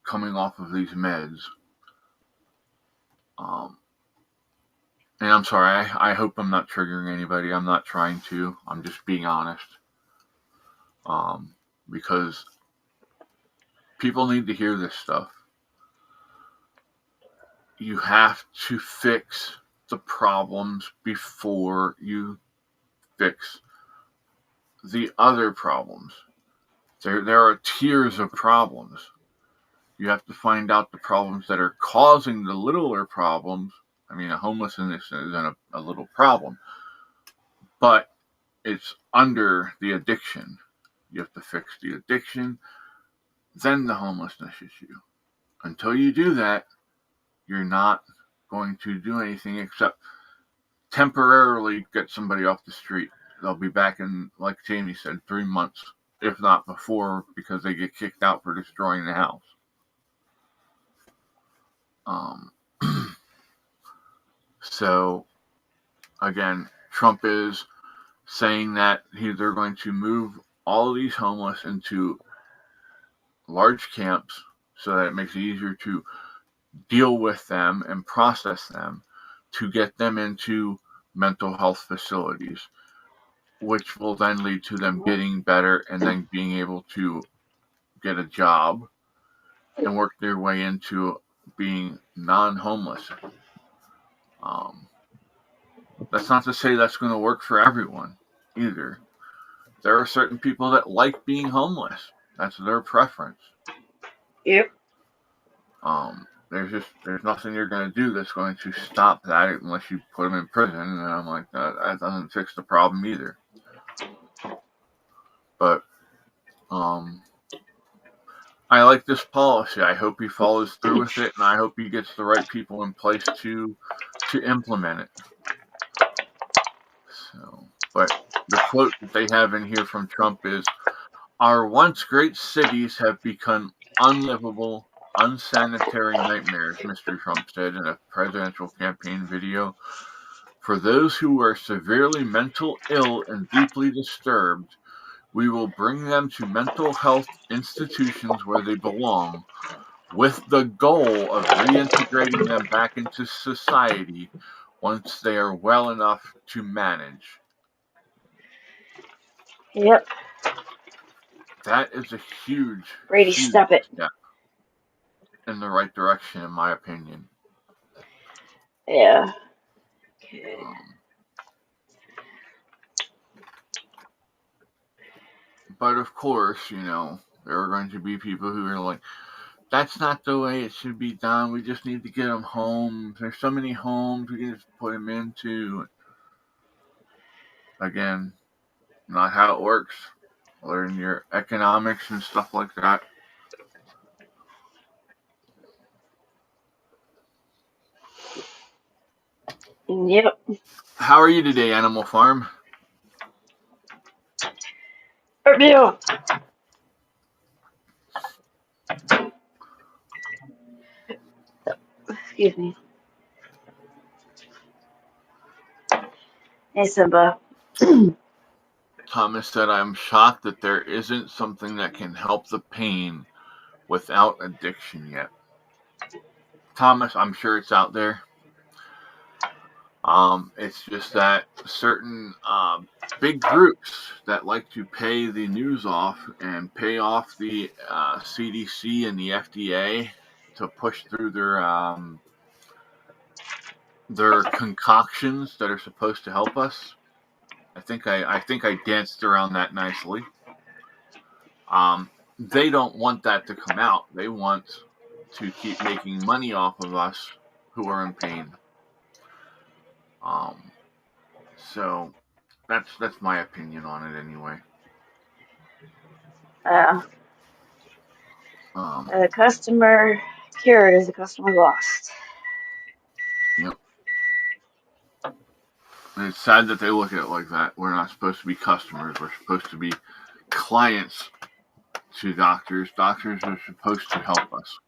coming off of these meds. Um, and I'm sorry, I hope I'm not triggering anybody. I'm not trying to. I'm just being honest. Um, because people need to hear this stuff. You have to fix the problems before you fix the other problems. There are tiers of problems. You have to find out the problems that are causing the littler problems. I mean, a homelessness isn't a little problem, but it's under the addiction. You have to fix the addiction, then the homelessness issue. Until you do that, you're not going to do anything except temporarily get somebody off the street. They'll be back in, like Jamie said, 3 months, if not before, because they get kicked out for destroying the house. Um, so, again, Trump is saying that they're going to move all of these homeless into large camps so that it makes it easier to deal with them and process them to get them into mental health facilities, which will then lead to them getting better and then being able to get a job and work their way into being non-homeless. That's not to say that's going to work for everyone either. There are certain people that like being homeless. That's their preference. Yep. There's nothing you're going to do that's going to stop that unless you put them in prison. And I'm like, that doesn't fix the problem either. But I like this policy. I hope he follows through with it, and I hope he gets the right people in place to implement it. So, but the quote that they have in here from Trump is, "Our once great cities have become unlivable, unsanitary nightmares," Mr. Trump said in a presidential campaign video. "For those who are severely mental ill and deeply disturbed, we will bring them to mental health institutions where they belong, with the goal of reintegrating them back into society once they are well enough to manage." Yep. That is a huge, Brady, huge stop it. step in the right direction, in my opinion. Yeah. Okay. Um, but of course, there are going to be people who are like, that's not the way it should be done. We just need to get them homes. There's so many homes we can just put them into. Again, not how it works. Learn your economics and stuff like that. Yep. How are you today, Animal Farm? Review. Excuse me. Hey, Simba. Thomas said, "I'm shocked that there isn't something that can help the pain without addiction yet." Thomas, I'm sure it's out there. It's just that certain big groups that like to pay the news off and pay off the CDC and the FDA to push through their concoctions that are supposed to help us. I think I danced around that nicely. They don't want that to come out. They want to keep making money off of us who are in pain. Um, so that's my opinion on it anyway. Uh, Um, a customer cured is a customer lost. yep. And it's sad that they look at it like that. We're not supposed to be customers. We're supposed to be clients to doctors. Doctors are supposed to help us.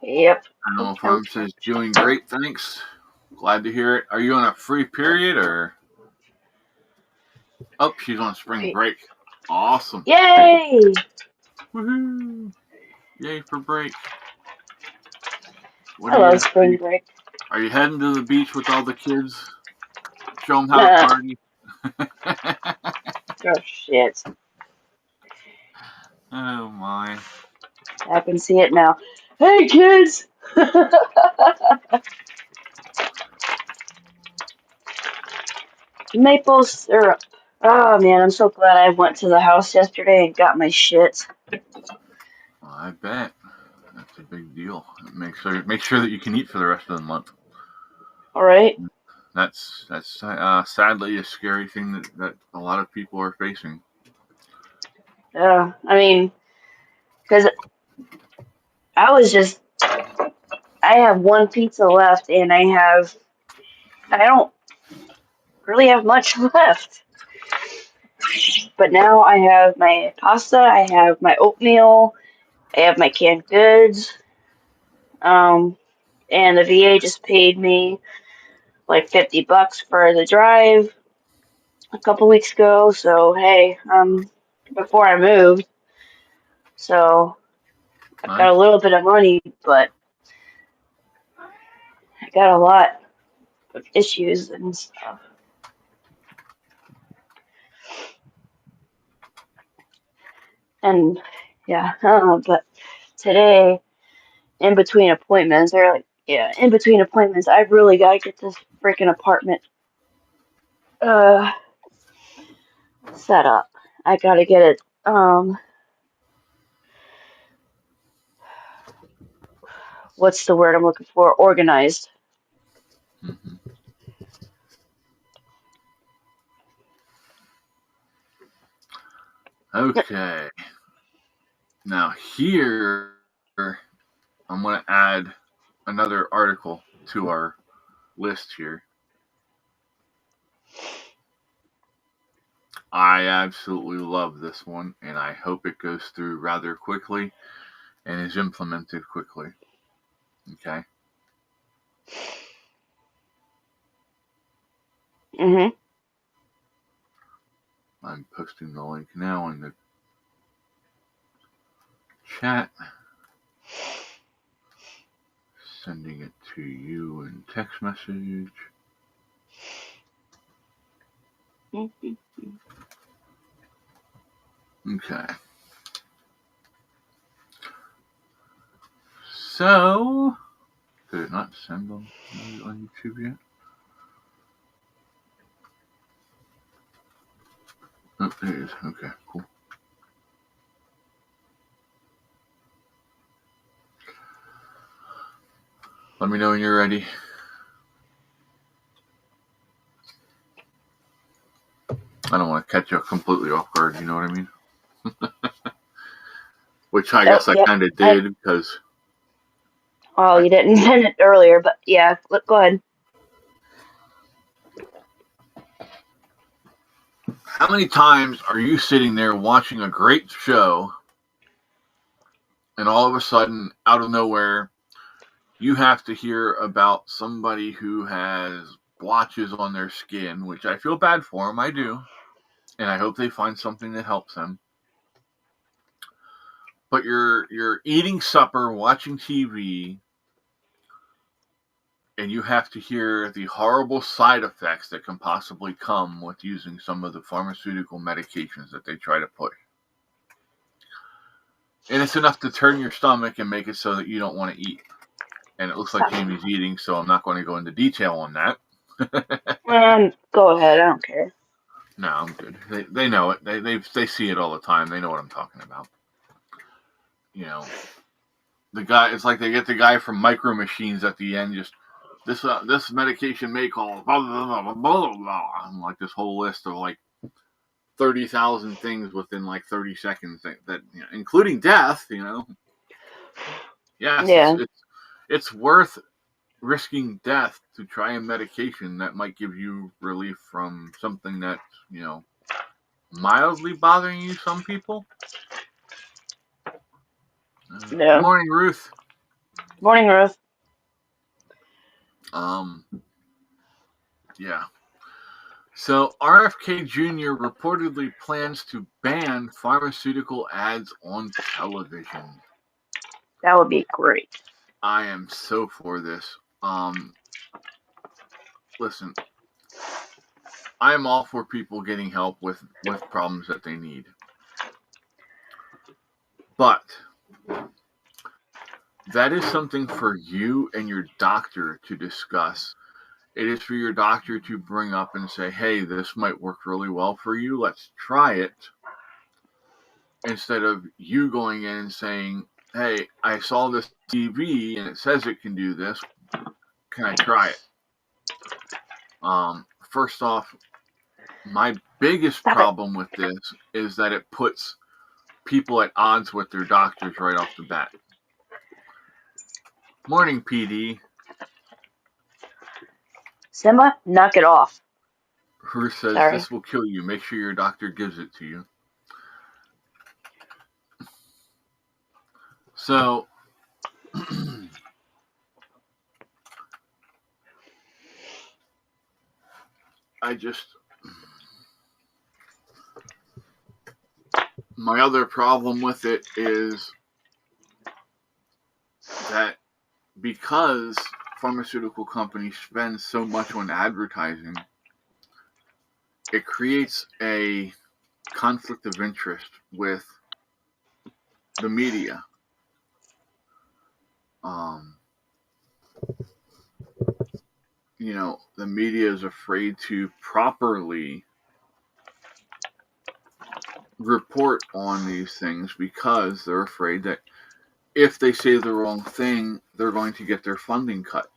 Yep. Animal Ouch, Farm ouch, says, ouch. doing great, thanks. Glad to hear it. Are you on a free period or? Oh, she's on spring Wait. break. Awesome. Yay! Woohoo! Yay for break. What I are love you? spring break. Are you heading to the beach with all the kids? Show them how to Nah. party. Oh shit. Oh my. I can see it now. Hey kids! Maple syrup. Oh man, I'm so glad I went to the house yesterday and got my shit. Well, I bet. That's a big deal. Make sure that you can eat for the rest of the month. Alright? That's sadly a scary thing that a lot of people are facing. Yeah, I mean, because I have one pizza left and I don't really have much left. But now I have my pasta, I have my oatmeal, I have my canned goods, um, and the VA just paid me like $50 for the drive a couple weeks ago. So hey, before I moved, so I've got Nice. a little bit of money, but I got a lot of issues and stuff. And yeah, but today, in between appointments, they're like, yeah, in between appointments, I've really got to get this freaking apartment uh set up. I got to get it what's the word I'm looking for? Organized. Hmm. Okay. Now here, I'm going to add another article to our list here. I absolutely love this one, and I hope it goes through rather quickly and is implemented quickly. Okay. Mhm. I'm posting the link now in the chat, sending it to you in text message. Mhm. Okay. So, did it not send on YouTube yet? Oh, there it is. Okay, cool. Let me know when you're ready. I don't want to catch you completely off guard, you know what I mean? Which I Oh, guess I yep. kind of did because Well, I, you didn't send it earlier, but yeah, go ahead. how many times are you sitting there watching a great show and all of a sudden, out of nowhere, you have to hear about somebody who has blotches on their skin, which I feel bad for them, I do, and I hope they find something that helps them. But you're eating supper, watching TV, and you have to hear the horrible side effects that can possibly come with using some of the pharmaceutical medications that they try to push. And it's enough to turn your stomach and make it so that you don't want to eat. And it looks like Jamie's eating, so I'm not going to go into detail on that. Go ahead. I don't care. No, I'm good. They know it. They see it all the time. They know what I'm talking about. You know, the guy. It's like they get the guy from Micro Machines at the end. Just this medication may cause blah blah blah blah blah. And like this whole list of like 30,000 things within like 30 seconds that you know, including death. You know, yes, Yeah. it's worth risking death to try a medication that might give you relief from something that's, mildly bothering you, some people. Good Yeah. morning, Ruth. Morning, Ruth. Yeah. So RFK Jr. reportedly plans to ban pharmaceutical ads on television. That would be great. I am so for this. Listen, I'm all for people getting help with problems that they need. But that is something for you and your doctor to discuss. It is for your doctor to bring up and say, hey, this might work really well for you. Let's try it. Instead of you going in and saying, hey, I saw this TV and it says it can do this. Can I try it? First off, my biggest Stop it. problem with this is that it puts people at odds with their doctors right off the bat. Morning, PD. Simba, knock it off. Who says Sorry. this will kill you? Make sure your doctor gives it to you. So, my other problem with it is that because pharmaceutical companies spend so much on advertising, it creates a conflict of interest with the media. The media is afraid to properly report on these things because they're afraid that if they say the wrong thing, they're going to get their funding cut.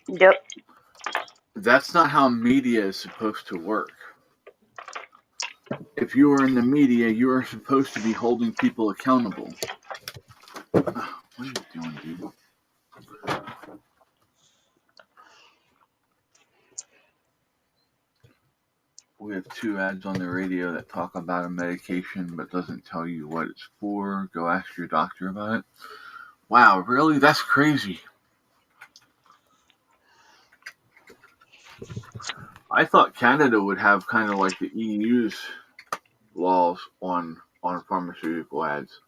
Yep. That's not how media is supposed to work. If you are in the media, you are supposed to be holding people accountable. What are you doing, dude? We have 2 ads on the radio that talk about a medication but doesn't tell you what it's for. Go ask your doctor about it. Wow, really? That's crazy. I thought Canada would have kind of like the EU's laws on pharmaceutical ads.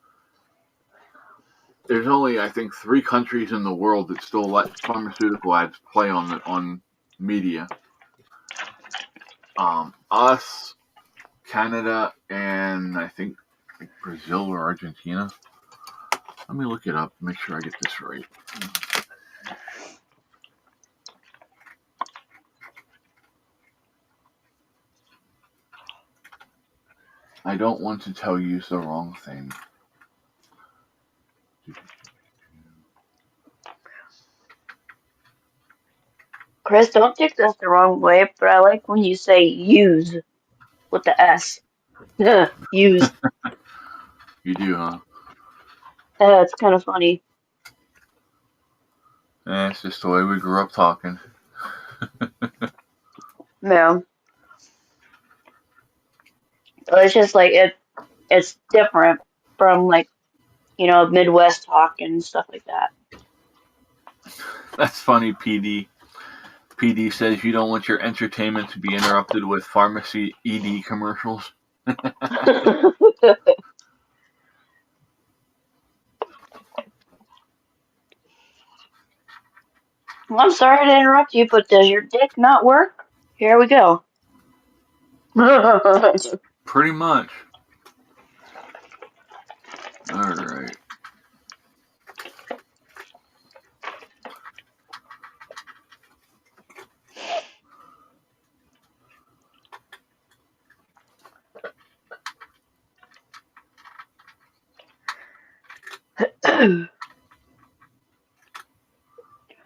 There's only, I think, 3 countries in the world that still let pharmaceutical ads play on media. Us, Canada, and I think like Brazil or Argentina. Let me look it up, make sure I get this right. I don't want to tell you the wrong thing. Chris, don't take this the wrong way, but I like when you say use with the S. Use. You do, huh? It's kind of funny. It's just the way we grew up talking. Yeah. So it's just like it's different from like, Midwest talk and stuff like that. That's funny, PD. PD says you don't want your entertainment to be interrupted with pharmacy ED commercials. Well, I'm sorry to interrupt you, but does your dick not work? Here we go. Pretty much. Alright.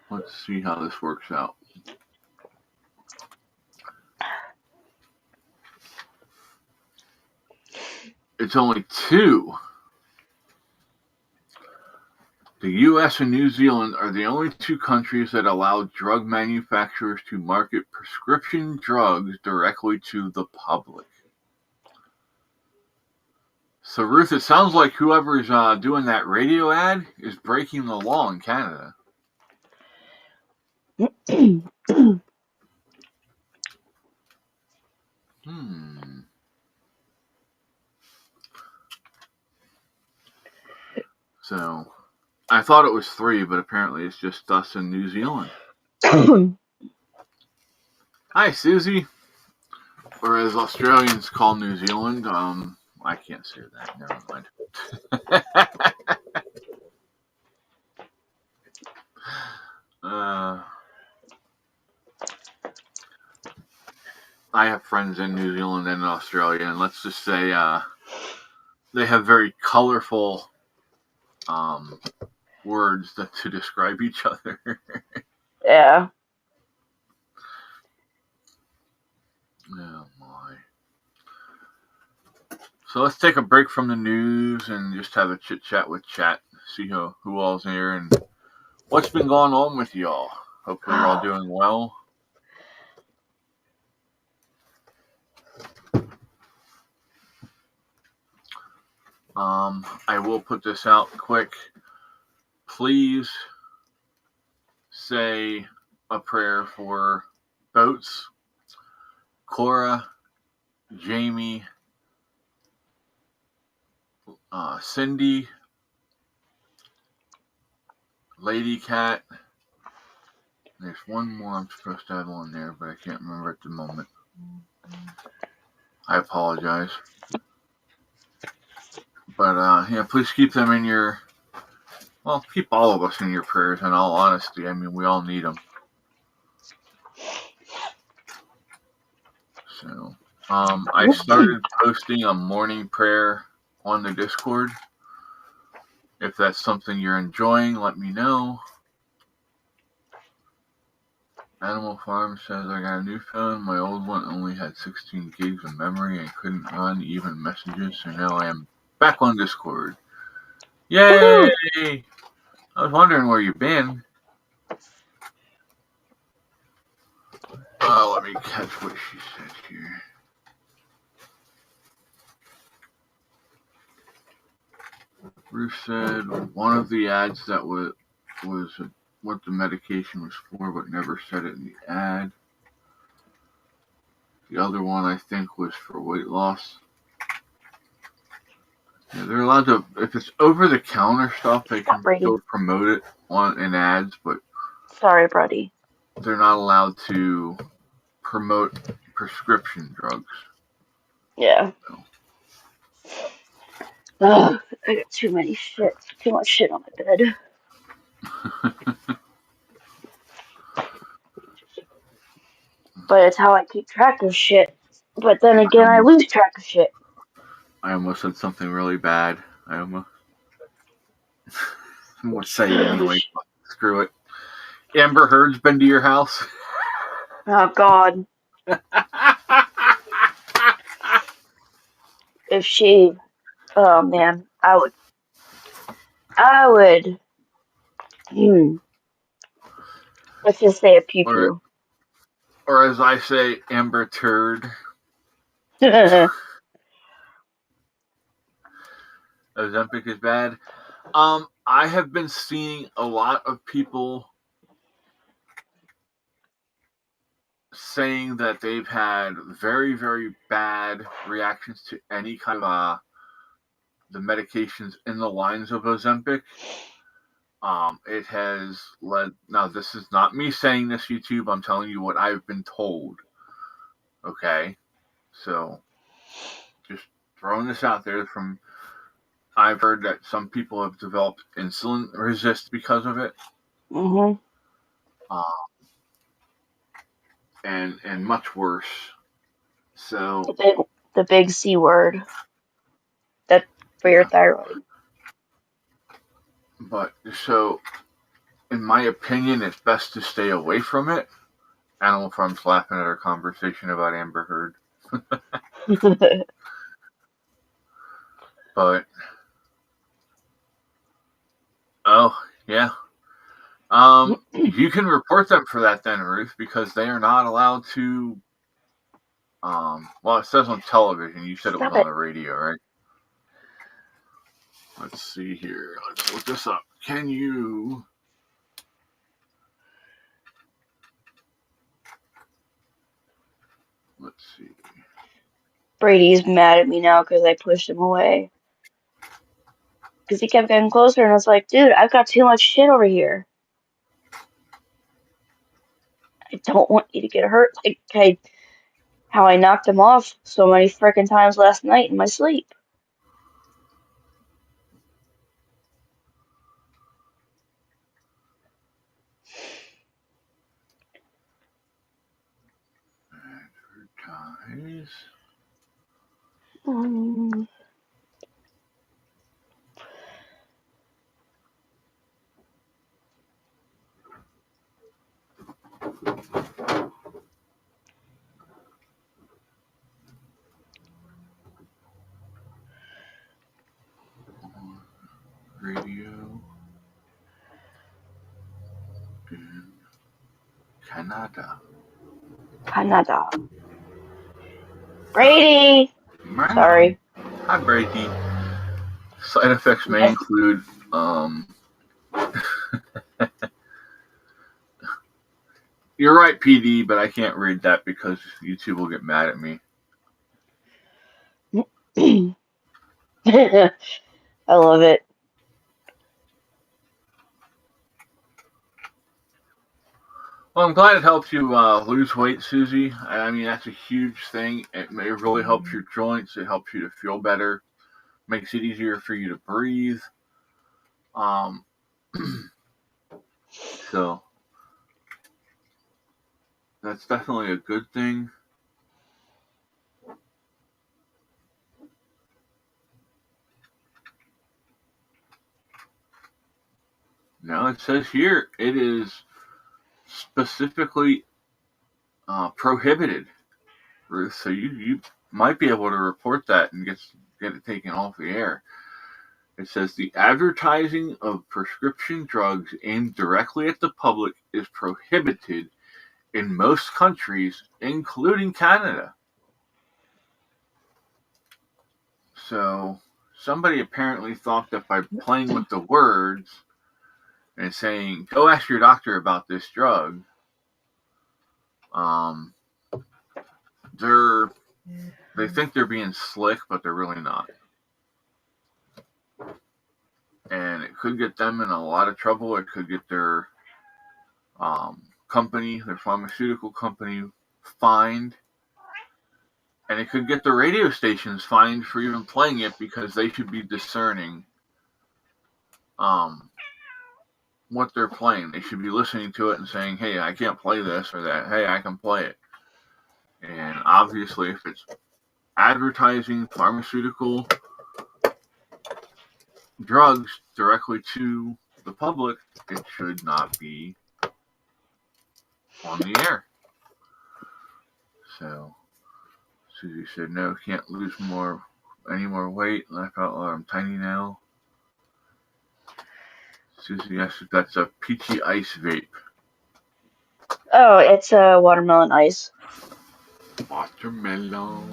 Let's see how this works out. It's only 2. The U.S. and New Zealand are the only two countries that allow drug manufacturers to market prescription drugs directly to the public. So, Ruth, it sounds like whoever's doing that radio ad is breaking the law in Canada. So, I thought it was 3, but apparently it's just us in New Zealand. Hi, Susie. Or as Australians call New Zealand, I can't say that. Never mind. I have friends in New Zealand and Australia, and let's just say they have very colorful words to describe each other. Yeah. Oh my. So let's take a break from the news and just have a chit chat with chat. See who all's here and what's been going on with y'all. Hopefully you're all doing well. I will put this out quick. Please say a prayer for Boats, Cora, Jamie, Cindy, Lady Cat. There's one more I'm supposed to have on there, but I can't remember at the moment. I apologize. But yeah, please keep them in your. Well, keep all of us in your prayers. In all honesty, I mean, we all need them. So, I started posting a morning prayer on the Discord. If that's something you're enjoying, let me know. Animal Farm says, I got a new phone. My old one only had 16 gigs of memory and couldn't run even messages, so now I am back on Discord. Yay! Woo! I was wondering where you've been. Let me catch what she said here. Bruce said one of the ads that was what the medication was for, but never said it in the ad. The other one, I think, was for weight loss. Yeah, they're allowed to, if it's over-the-counter stuff, they can still promote it in ads, but sorry, Brody. They're not allowed to promote prescription drugs. Yeah. So. Ugh, I got too much shit on my bed. But it's how I keep track of shit. But then again, I lose track of shit. I almost said something really bad. I won't say it anyway. Screw it. Amber Heard's been to your house? Oh, God. If she... Oh, man. I would... Let's just say a pew-pew. Or as I say, Amber Turd. Ozempic is bad. I have been seeing a lot of people saying that they've had very, very bad reactions to any kind of the medications in the lines of Ozempic. It has led. Now, this is not me saying this, YouTube. I'm telling you what I've been told. Okay, so just throwing this out there. I've heard that some people have developed insulin resist because of it. Mm-hmm. And much worse. So the big C word. That for your thyroid. But so, in my opinion, it's best to stay away from it. Animal Farm's laughing at our conversation about Amber Heard. But Yeah. You can report them for that then, Ruth, because they are not allowed to. Well, it says on television. You said it was Stop on it. the radio, right? Let's see here. Let's look this up. Can you? Let's see. Brady's mad at me now because I pushed him away. Because he kept getting closer, and I was like, dude, I've got too much shit over here. I don't want you to get hurt. Like how I knocked him off so many frickin' times last night in my sleep. Advertise. Mm. Radio in Canada. Canada. Brady! Meow. Sorry. Hi, Brady. Side effects may Yes. include You're right, PD, but I can't read that because YouTube will get mad at me. I love it. Well, I'm glad it helps you lose weight, Susie. I mean, that's a huge thing. It really helps your joints. It helps you to feel better. Makes it easier for you to breathe. Um, so that's definitely a good thing. Now it says here it is specifically prohibited, Ruth. So you might be able to report that and get it taken off the air. It says the advertising of prescription drugs aimed directly at the public is prohibited in most countries, including Canada. So somebody apparently thought that by playing with the words and saying, "Go ask your doctor about this drug," um, they think they're being slick, but they're really not. And it could get them in a lot of trouble. It could get their company, their pharmaceutical company, fined. And it could get the radio stations fined for even playing it because they should be discerning um, what they're playing. They should be listening to it and saying, "Hey, I can't play this," or that, "Hey, I can play it." And obviously, if it's advertising pharmaceutical drugs directly to the public, it should not be on the air. So Susie said, "No, can't lose any more weight. Laugh out loud. I'm tiny now." Susie asked if that's a peachy ice vape. Oh, it's a watermelon ice. Watermelon.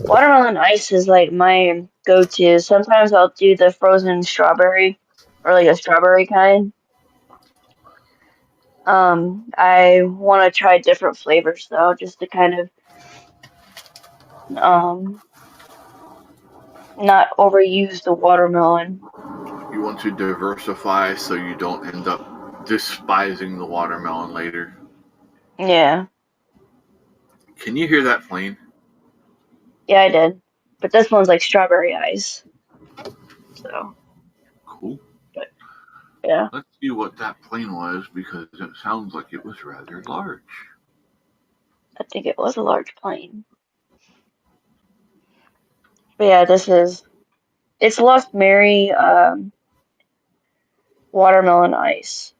Watermelon ice is like my go-to. Sometimes I'll do the frozen strawberry or like a strawberry kind. I want to try different flavors though, just to kind of um not overuse the watermelon. You want to diversify so you don't end up despising the watermelon later. Yeah, Can you hear that plane? yeah, I did. But this one's like strawberry ice. So, Cool. but yeah, Let's see what that plane was because it sounds like it was rather large. I think it was a large plane. But yeah, it's Lost Mary watermelon ice.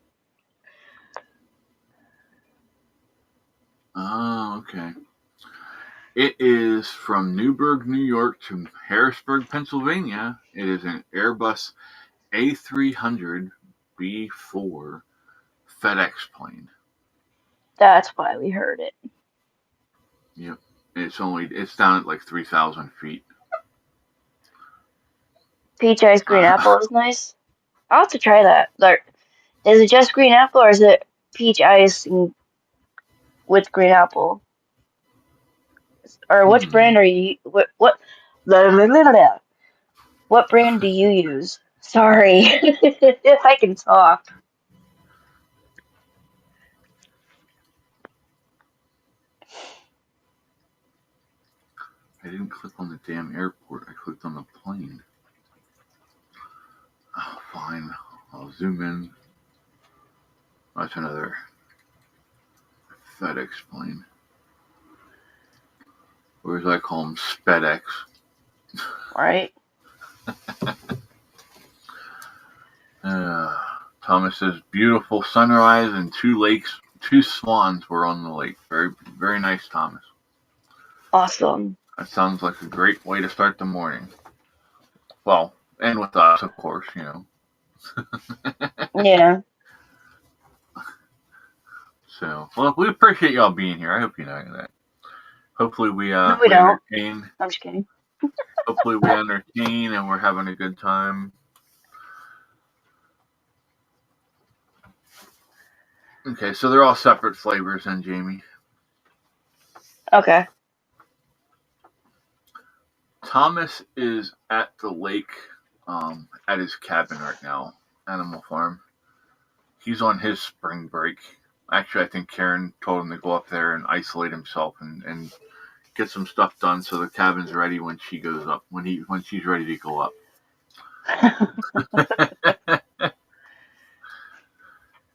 Oh, okay. It is from Newburgh, New York to Harrisburg, Pennsylvania. It is an Airbus A300 B4 FedEx plane. That's why we heard it. Yep. It's down at like 3,000 feet. Peach ice green apple is nice. I'll have to try that. Like, is it just green apple or is it peach ice with green apple? Or which Hmm. brand are you? Blah, blah, blah, blah. What brand do you use? Sorry, if I can talk. I didn't click on the damn airport. I clicked on the plane. Oh, fine. I'll zoom in. That's another FedEx plane. Or as I call them, SpedEx. Right? Uh, Thomas says, beautiful sunrise and two swans were on the lake. Very, very nice, Thomas. Awesome. That sounds like a great way to start the morning. Well, and with us, of course, you know. Yeah. So, well, we appreciate y'all being here. I hope you know that. Hopefully No, we we don't. entertain. I'm just kidding. Hopefully we entertain and we're having a good time. Okay, so they're all separate flavors then, Jamie. Okay. Thomas is at the lake, at his cabin right now, Animal Farm. He's on his spring break. Actually, I think Karen told him to go up there and isolate himself and get some stuff done so the cabin's ready when she goes up, when she's ready to go up.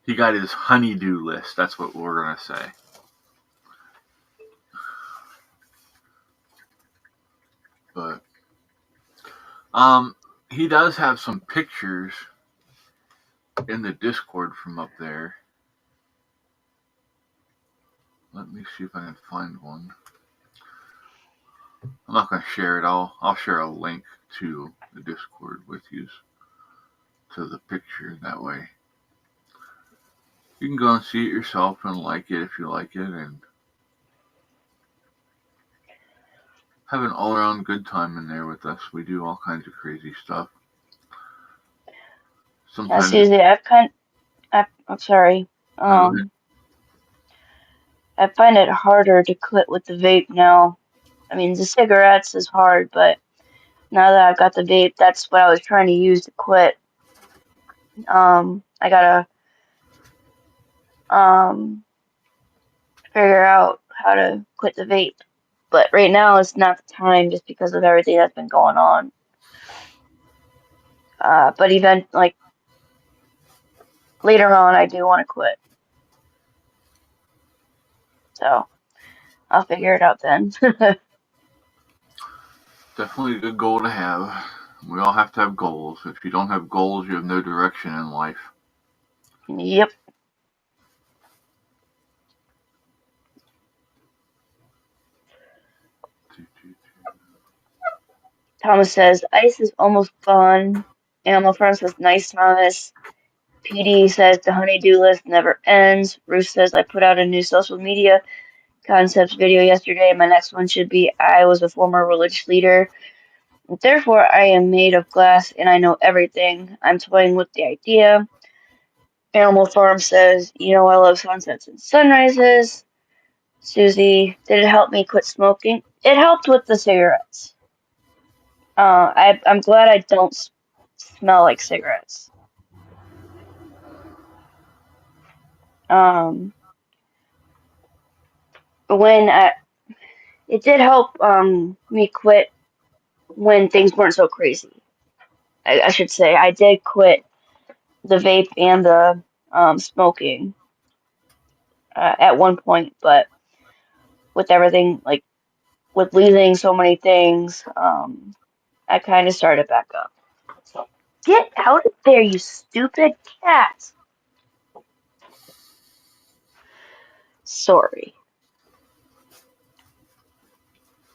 He got his honeydew list. That's what we're gonna say. But he does have some pictures in the Discord from up there. Let me see if I can find one. I'm not gonna share it. I'll share a link to the Discord with you to the picture. That way you can go and see it yourself and like it if you like it, and have an all around good time in there with us. We do all kinds of crazy stuff. Sometimes Susie, I'm sorry. no, I find it harder to quit with the vape now. I mean, the cigarettes is hard, but now that I've got the vape, that's what I was trying to use to quit. I gotta um figure out how to quit the vape. But right now it's not the time just because of everything that's been going on. But like later on, I do want to quit. So I'll figure it out then. definitely a good goal to have. We all have to have goals. If you don't have goals, you have no direction in life. Yep. Thomas says ice is almost gone. Animal Farm says nice, Thomas. PD says the honeydew list never ends. Ruth says I put out a new social media concepts video yesterday. My next one should be I was a former religious leader. Therefore, I am made of glass and I know everything. I'm toying with the idea. Animal Farm says, you know, I love sunsets and sunrises. Susie, did it help me quit smoking? It helped with the cigarettes. I'm glad I don't smell like cigarettes. Um, when I, it did help me quit when things weren't so crazy. I should say I did quit the vape and the smoking at one point, but with everything like with losing so many things, I kind of started back up. So get out of there, you stupid cat! Sorry.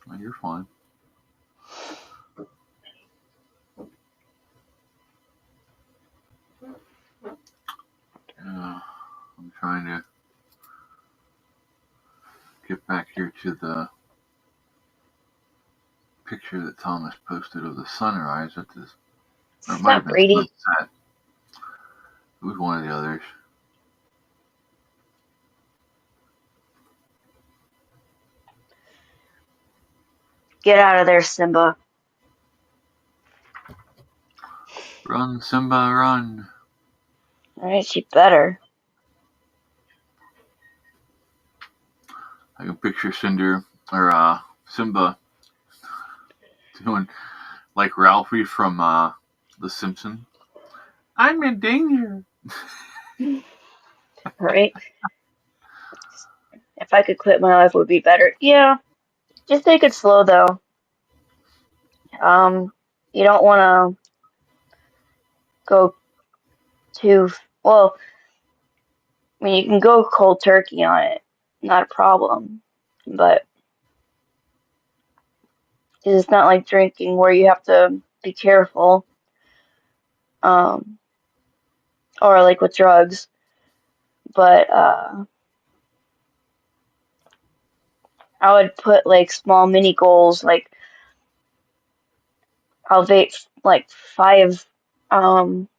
Well, you're fine. to the picture that Thomas posted of the sunrise at this, or it might have Stop, been Brady. sunset. It was one of the others. Get out of there, Simba. Run, Simba, run. Alright, she better. I can picture Cinder or Simba doing like Ralphie from The Simpsons. I'm in danger. Alright? If I could quit, my life would be better. Yeah, just take it slow, though. You don't want to go too... Well, I mean, you can go cold turkey on it. Not a problem. But it's not like drinking where you have to be careful. Um, or like with drugs. But I would put like small mini goals, like I'll vape like five, um,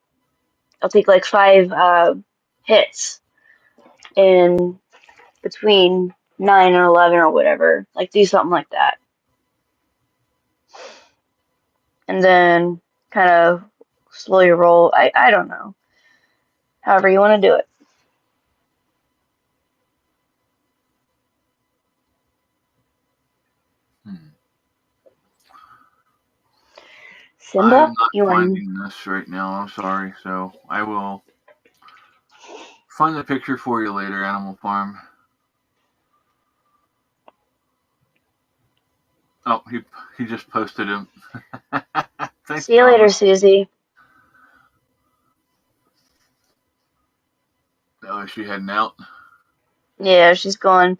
I'll take like five hits in between 9 and 11 or whatever. Like do something like that. And then kind of slowly roll. I don't know. However you want to do it. I'm Simba, not you are. finding this right now. I'm sorry. So I will find the picture for you later, Animal Farm. Oh, he just posted him. Thanks, See you later, Thomas. Susie. Oh, is she heading out? Yeah, she's going.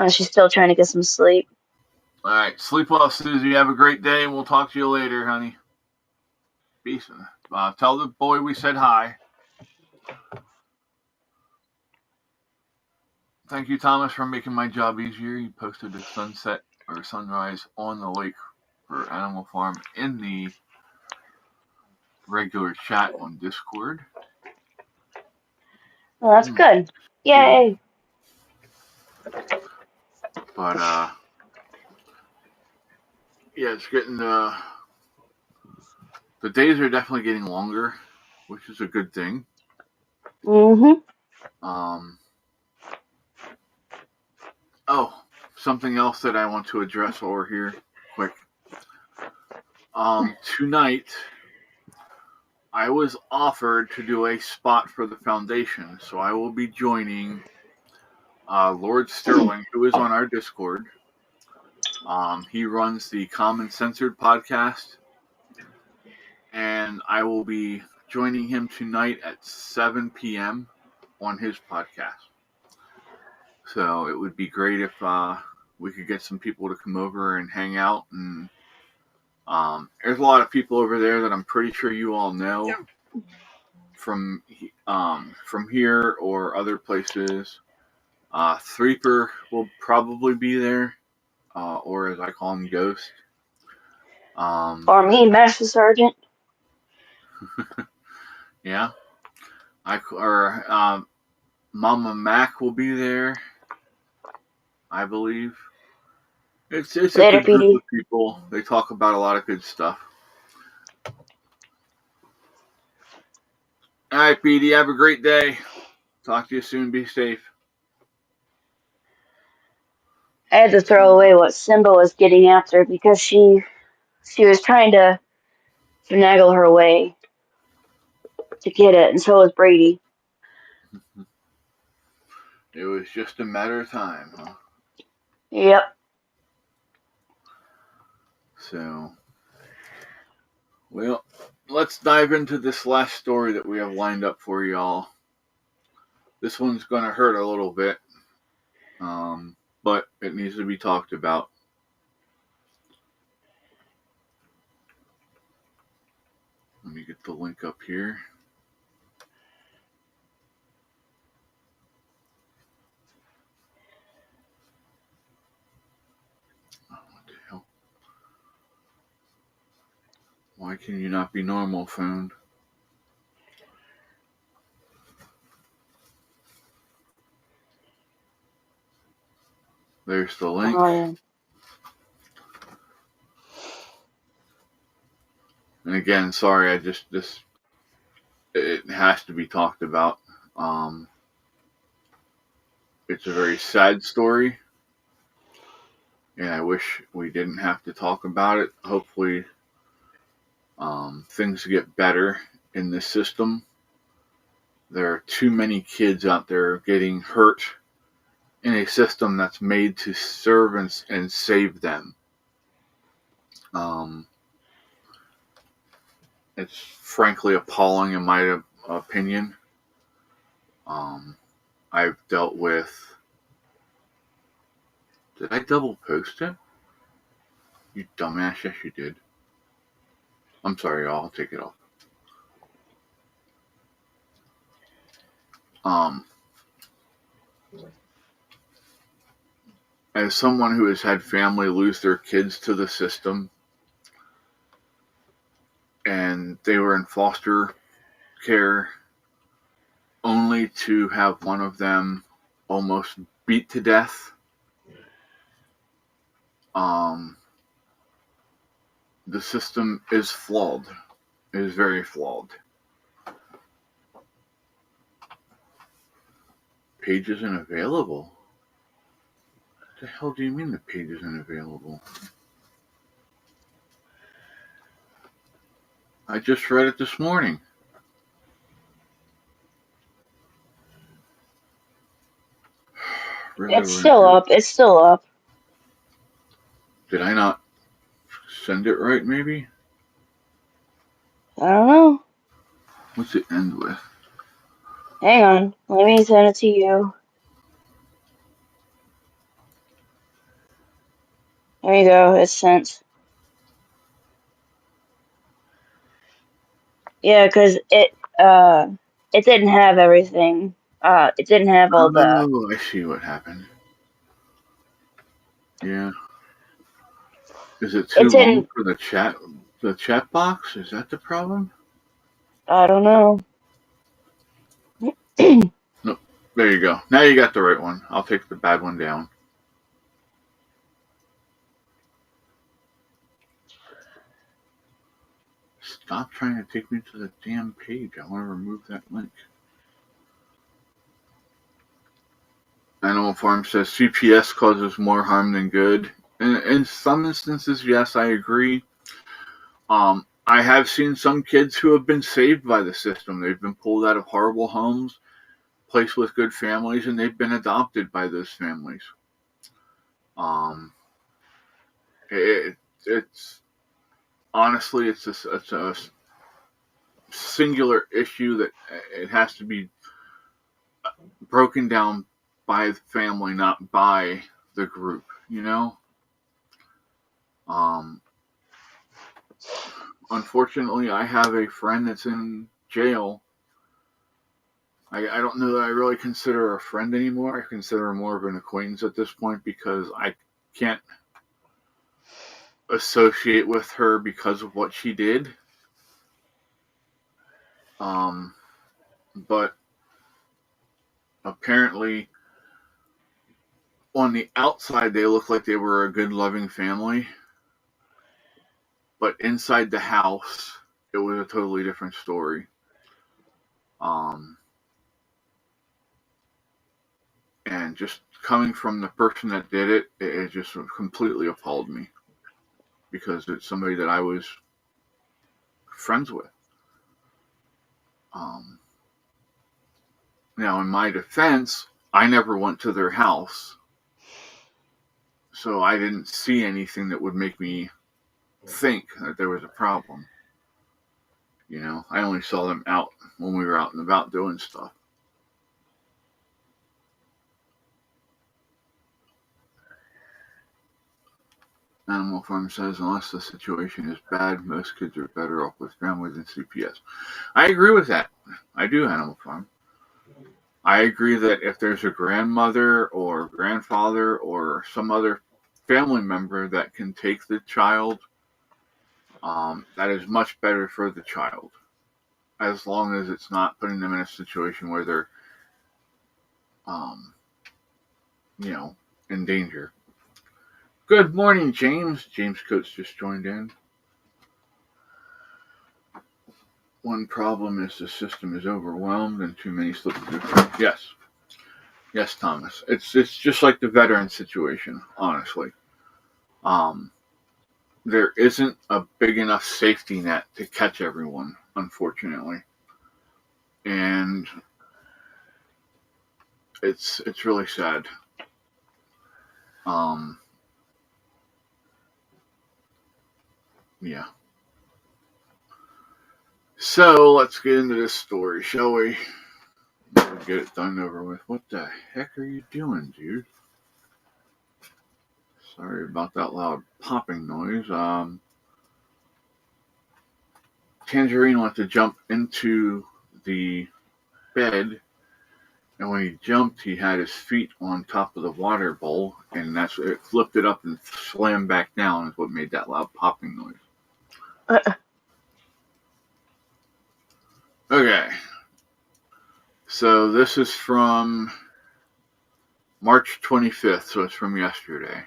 She's still trying to get some sleep. All right. Sleep well, Susie. Have a great day, and we'll talk to you later, honey. Peace. Tell the boy we said hi. Thank you, Thomas, for making my job easier. You posted a sunset or sunrise on the lake for Animal Farm in the regular chat on Discord. Well, that's good. Yay! But yeah, it's getting the days are definitely getting longer, which is a good thing. Mm-hmm. Oh, something else that I want to address over here, quick. Tonight, I was offered to do a spot for the foundation, so I will be joining Lord Sterling, who is on our Discord. He runs the Common Censored podcast, and I will be joining him tonight at 7 p.m. on his podcast. So it would be great if we could get some people to come over and hang out. And there's a lot of people over there that I'm pretty sure you all know from here or other places. Threeper will probably be there, or as I call him, Ghost. Or me, Master Sergeant. Yeah, Mama Mac will be there, I believe. It's a Later, good group PD. of people. They talk about a lot of good stuff. All right, PD, have a great day. Talk to you soon. Be safe. I had to throw away what Simba was getting after because she was trying to finagle her way to get it, and so was Brady. It was just a matter of time, huh? Yep. So, well, let's dive into this last story that we have lined up for y'all. This one's going to hurt a little bit, but it needs to be talked about. Let me get the link up here. Why can you not be normal, phone? There's the link. Oh, yeah. And again, sorry, it has to be talked about. It's a very sad story, and I wish we didn't have to talk about it. Hopefully, things get better in this system. There are too many kids out there getting hurt in a system that's made to serve and save them. Um, it's frankly appalling in my opinion. I've dealt with. Did I double post it? You dumbass! Yes, you did. I'm sorry, y'all. I'll take it off. Um, as someone who has had family lose their kids to the system, and they were in foster care, only to have one of them almost beat to death. The system is flawed. It is very flawed. Page isn't available. What the hell do you mean the page isn't available? I just read it this morning. It's still up. It's still up. Did I not send it right, maybe? I don't know. What's it end with? Hang on. Let me send it to you. There you go. It's sent. Yeah, because it didn't have everything. It didn't have all the. Oh, I see what happened. Yeah. Is it It too long didn't. for the chat box? Is that the problem? I don't know. Nope. There you go. Now you got the right one. I'll take the bad one down. Stop trying to take me to the damn page. I want to remove that link. Animal Farm says CPS causes more harm than good. In some instances, yes, I agree. I have seen some kids who have been saved by the system. They've been pulled out of horrible homes, placed with good families, and they've been adopted by those families. Um, it's honestly, it's a singular issue that it has to be broken down by the family, not by the group. You know. Unfortunately, I have a friend that's in jail. I don't know that I really consider her a friend anymore. I consider her more of an acquaintance at this point because I can't associate with her because of what she did. But apparently, on the outside, they look like they were a good, loving family. But inside the house, it was a totally different story. And just coming from the person that did it, it just completely appalled me because it's somebody that I was friends with. Now, in my defense, I never went to their house, so I didn't see anything that would make me think that there was a problem. You know, I only saw them out when we were out and about doing stuff. Animal Farm says, unless the situation is bad, most kids are better off with family than CPS. I agree with that. I do, Animal Farm. I agree that if there's a grandmother or grandfather or some other family member that can take the child that is much better for the child, as long as it's not putting them in a situation where they're, um, you know, in danger. Good morning, James. James Coates just joined in. One problem is the system is overwhelmed and too many slip through. Yes, yes, Thomas. It's just like the veteran situation, honestly. Um, there isn't a big enough safety net to catch everyone, unfortunately, and it's really sad. Um, yeah. So let's get into this story, shall we? We'll get it done over with. What the heck are you doing, dude? Sorry about that loud popping noise. Tangerine went to jump into the bed, and when he jumped, he had his feet on top of the water bowl, and that's it flipped it up and slammed back down. Is what made that loud popping noise. Okay, so this is from March 25th, so it's from yesterday.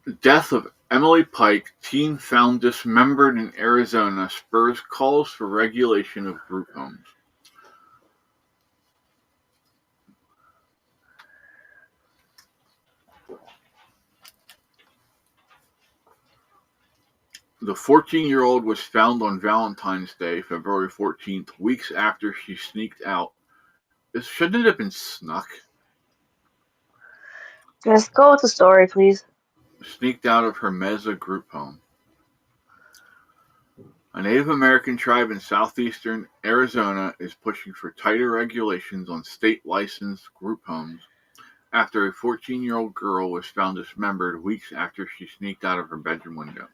The death of Emily Pike, teen found dismembered in Arizona, spurs calls for regulation of group homes. The 14-year-old was found on Valentine's Day, February 14th, weeks after she sneaked out. Shouldn't it have been snuck? Just go with the story, please. Sneaked out of her Mesa group home. A Native American tribe in southeastern Arizona is pushing for tighter regulations on state-licensed group homes after a 14-year-old girl was found dismembered weeks after she sneaked out of her bedroom window.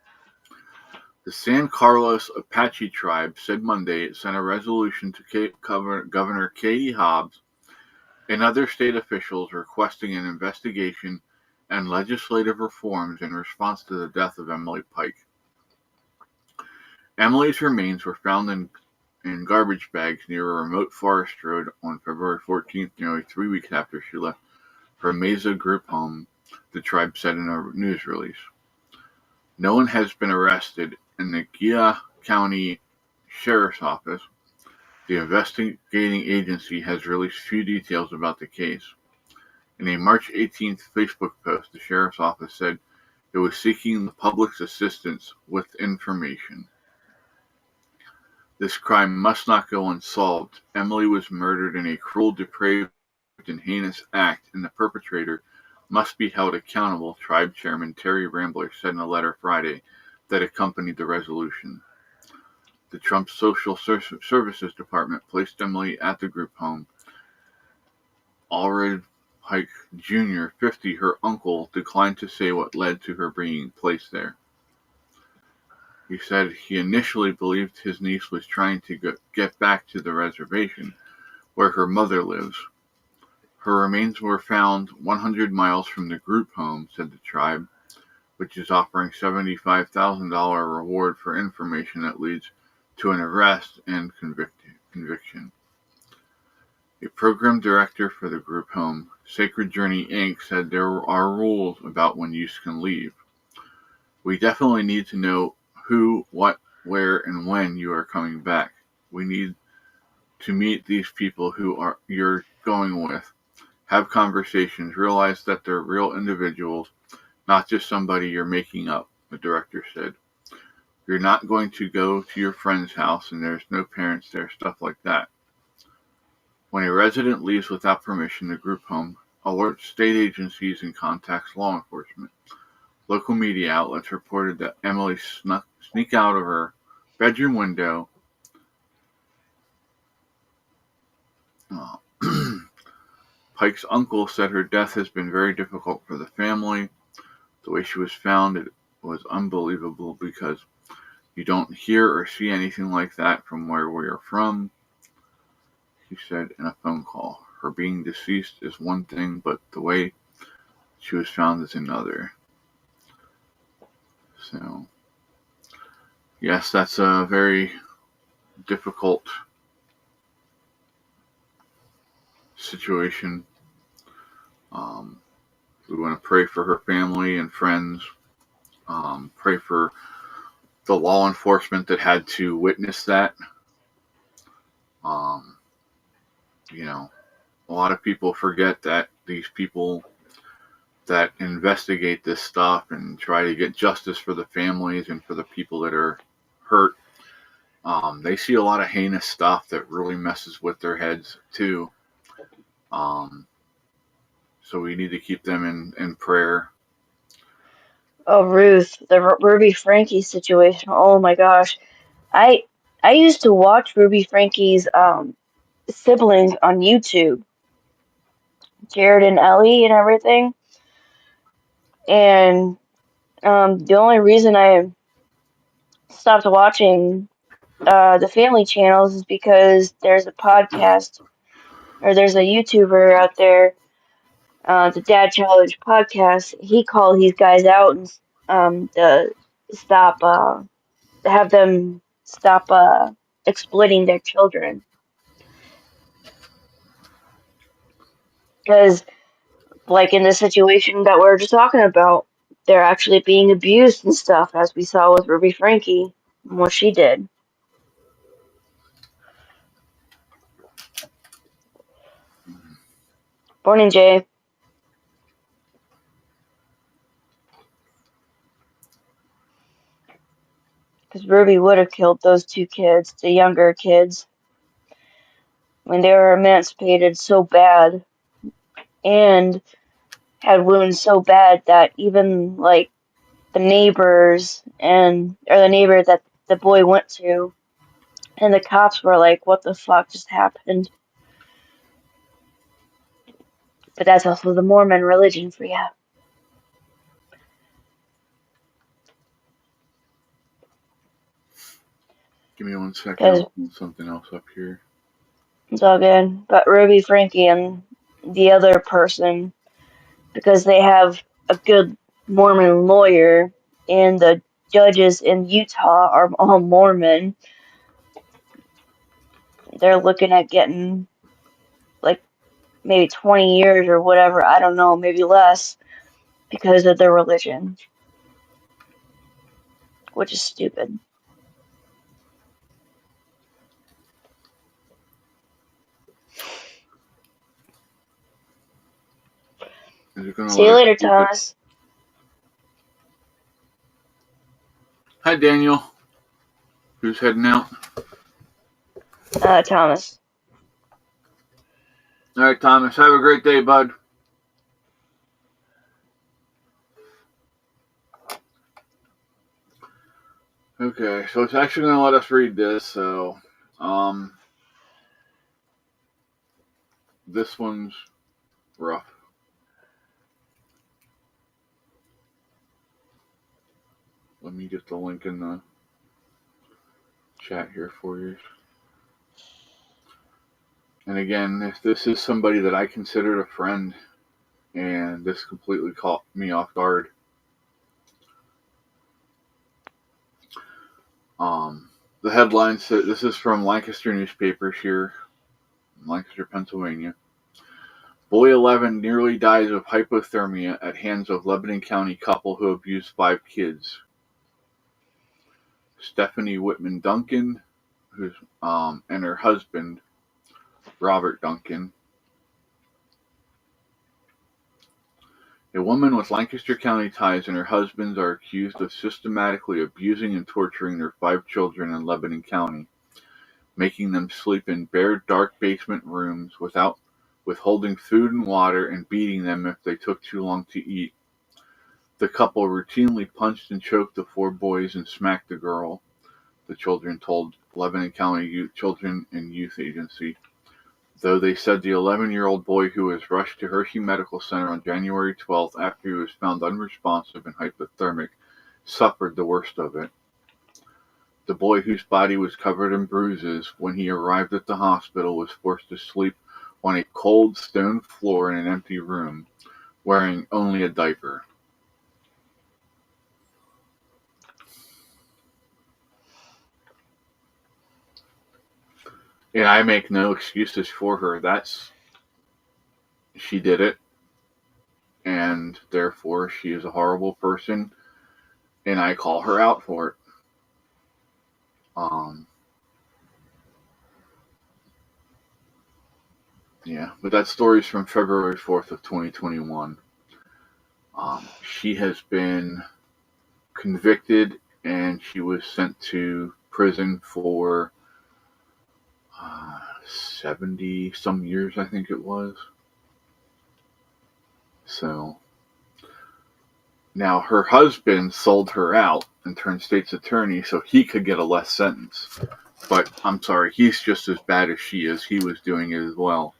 The San Carlos Apache tribe said Monday it sent a resolution to Governor Katie Hobbs and other state officials requesting an investigation and legislative reforms in response to the death of Emily Pike. Emily's remains were found in garbage bags near a remote forest road on February 14th, nearly 3 weeks after she left her Mesa group home, the tribe said in a news release. No one has been arrested in the Gia County Sheriff's Office. The investigating agency has released few details about the case. In a March 18th Facebook post, the Sheriff's Office said it was seeking the public's assistance with information. This crime must not go unsolved. Emily was murdered in a cruel, depraved, and heinous act, and the perpetrator must be held accountable, Tribe Chairman Terry Rambler said in a letter Friday that accompanied the resolution. The Trump Social Services Department placed Emily at the group home. Allred Pike Jr., 50, her uncle, declined to say what led to her being placed there. He said he initially believed his niece was trying to get back to the reservation, where her mother lives. Her remains were found 100 miles from the group home, said the tribe, which is offering $75,000 reward for information that leads to an arrest and conviction. A program director for the group home, Sacred Journey Inc., said there are rules about when youth can leave. We definitely need to know who, what, where, and when you are coming back. We need to meet these people you're going with, have conversations, realize that they're real individuals, not just somebody you're making up, the director said. You're not going to go to your friend's house and there's no parents there, stuff like that. When a resident leaves without permission, the group home alerts state agencies and contacts law enforcement. Local media outlets reported that Emily sneaked out of her bedroom window. Pike's uncle said her death has been very difficult for the family. The way she was found, it was unbelievable because you don't hear or see anything like that from where we are from, he said in a phone call. Her being deceased is one thing, but the way she was found is another. So, yes, that's a very difficult situation. Um, we want to pray for her family and friends. Pray for the law enforcement that had to witness that. Um, you know, a lot of people forget that these people that investigate this stuff and try to get justice for the families and for the people that are hurt, they see a lot of heinous stuff that really messes with their heads too. Um, so we need to keep them in prayer. Oh, Ruth, the Ruby Frankie situation. Oh my gosh. I I used to watch Ruby Frankie's siblings on YouTube, Jared and Ellie and everything. And the only reason I stopped watching the family channels is because there's a podcast or there's a YouTuber out there, the Dad Challenge podcast. He called these guys out and to stop have them stop exploiting their children because like in the situation that we're just talking about, they're actually being abused and stuff, as we saw with Ruby Frankie and what she did. Morning, Jay. Because Ruby would have killed those two kids, the younger kids, when they were emancipated so bad and had wounds so bad that even like the neighbors and or the neighbor that the boy went to and the cops were like, "What the fuck just happened?" But that's also the Mormon religion for you. Give me 1 second. Because I'll pull something else up here. it's all good. But Ruby Frankie and the other person, because they have a good Mormon lawyer, and the judges in Utah are all Mormon, they're looking at getting like maybe 20 years or whatever. I don't know, maybe less because of their religion, which is stupid. Is it going to See let you us later, keep it? Thomas. Hi, Daniel. Who's heading out? Thomas. All right, Thomas. Have a great day, bud. Okay, so it's actually going to let us read this. So, this one's rough. Let me get the link in the chat here for you. And again, if this is somebody that I considered a friend, and this completely caught me off guard. The headline said, this is from Lancaster newspapers here, in Lancaster, Pennsylvania. Boy 11 nearly dies of hypothermia at hands of Lebanon County couple who abused 5 kids. Stephanie Whitman Duncan, who's and her husband, Robert Duncan. A woman with Lancaster County ties and her husband are accused of systematically abusing and torturing their 5 children in Lebanon County, making them sleep in bare, dark basement rooms without withholding food and water and beating them if they took too long to eat. The couple routinely punched and choked the 4 boys and smacked the girl, the children told Lebanon County Children and Youth Agency, though they said the 11-year-old boy who was rushed to Hershey Medical Center on January 12th after he was found unresponsive and hypothermic suffered the worst of it. The boy, whose body was covered in bruises when he arrived at the hospital, was forced to sleep on a cold stone floor in an empty room, wearing only a diaper. And I make no excuses for her. She did it, and therefore she is a horrible person, and I call her out for it. Um, yeah, but that story's from February 4th of 2021. She has been convicted, and she was sent to prison for 70 some years, I think it was. So now her husband sold her out and turned state's attorney so he could get a less sentence. But I'm sorry, he's just as bad as she is. He was doing it as well.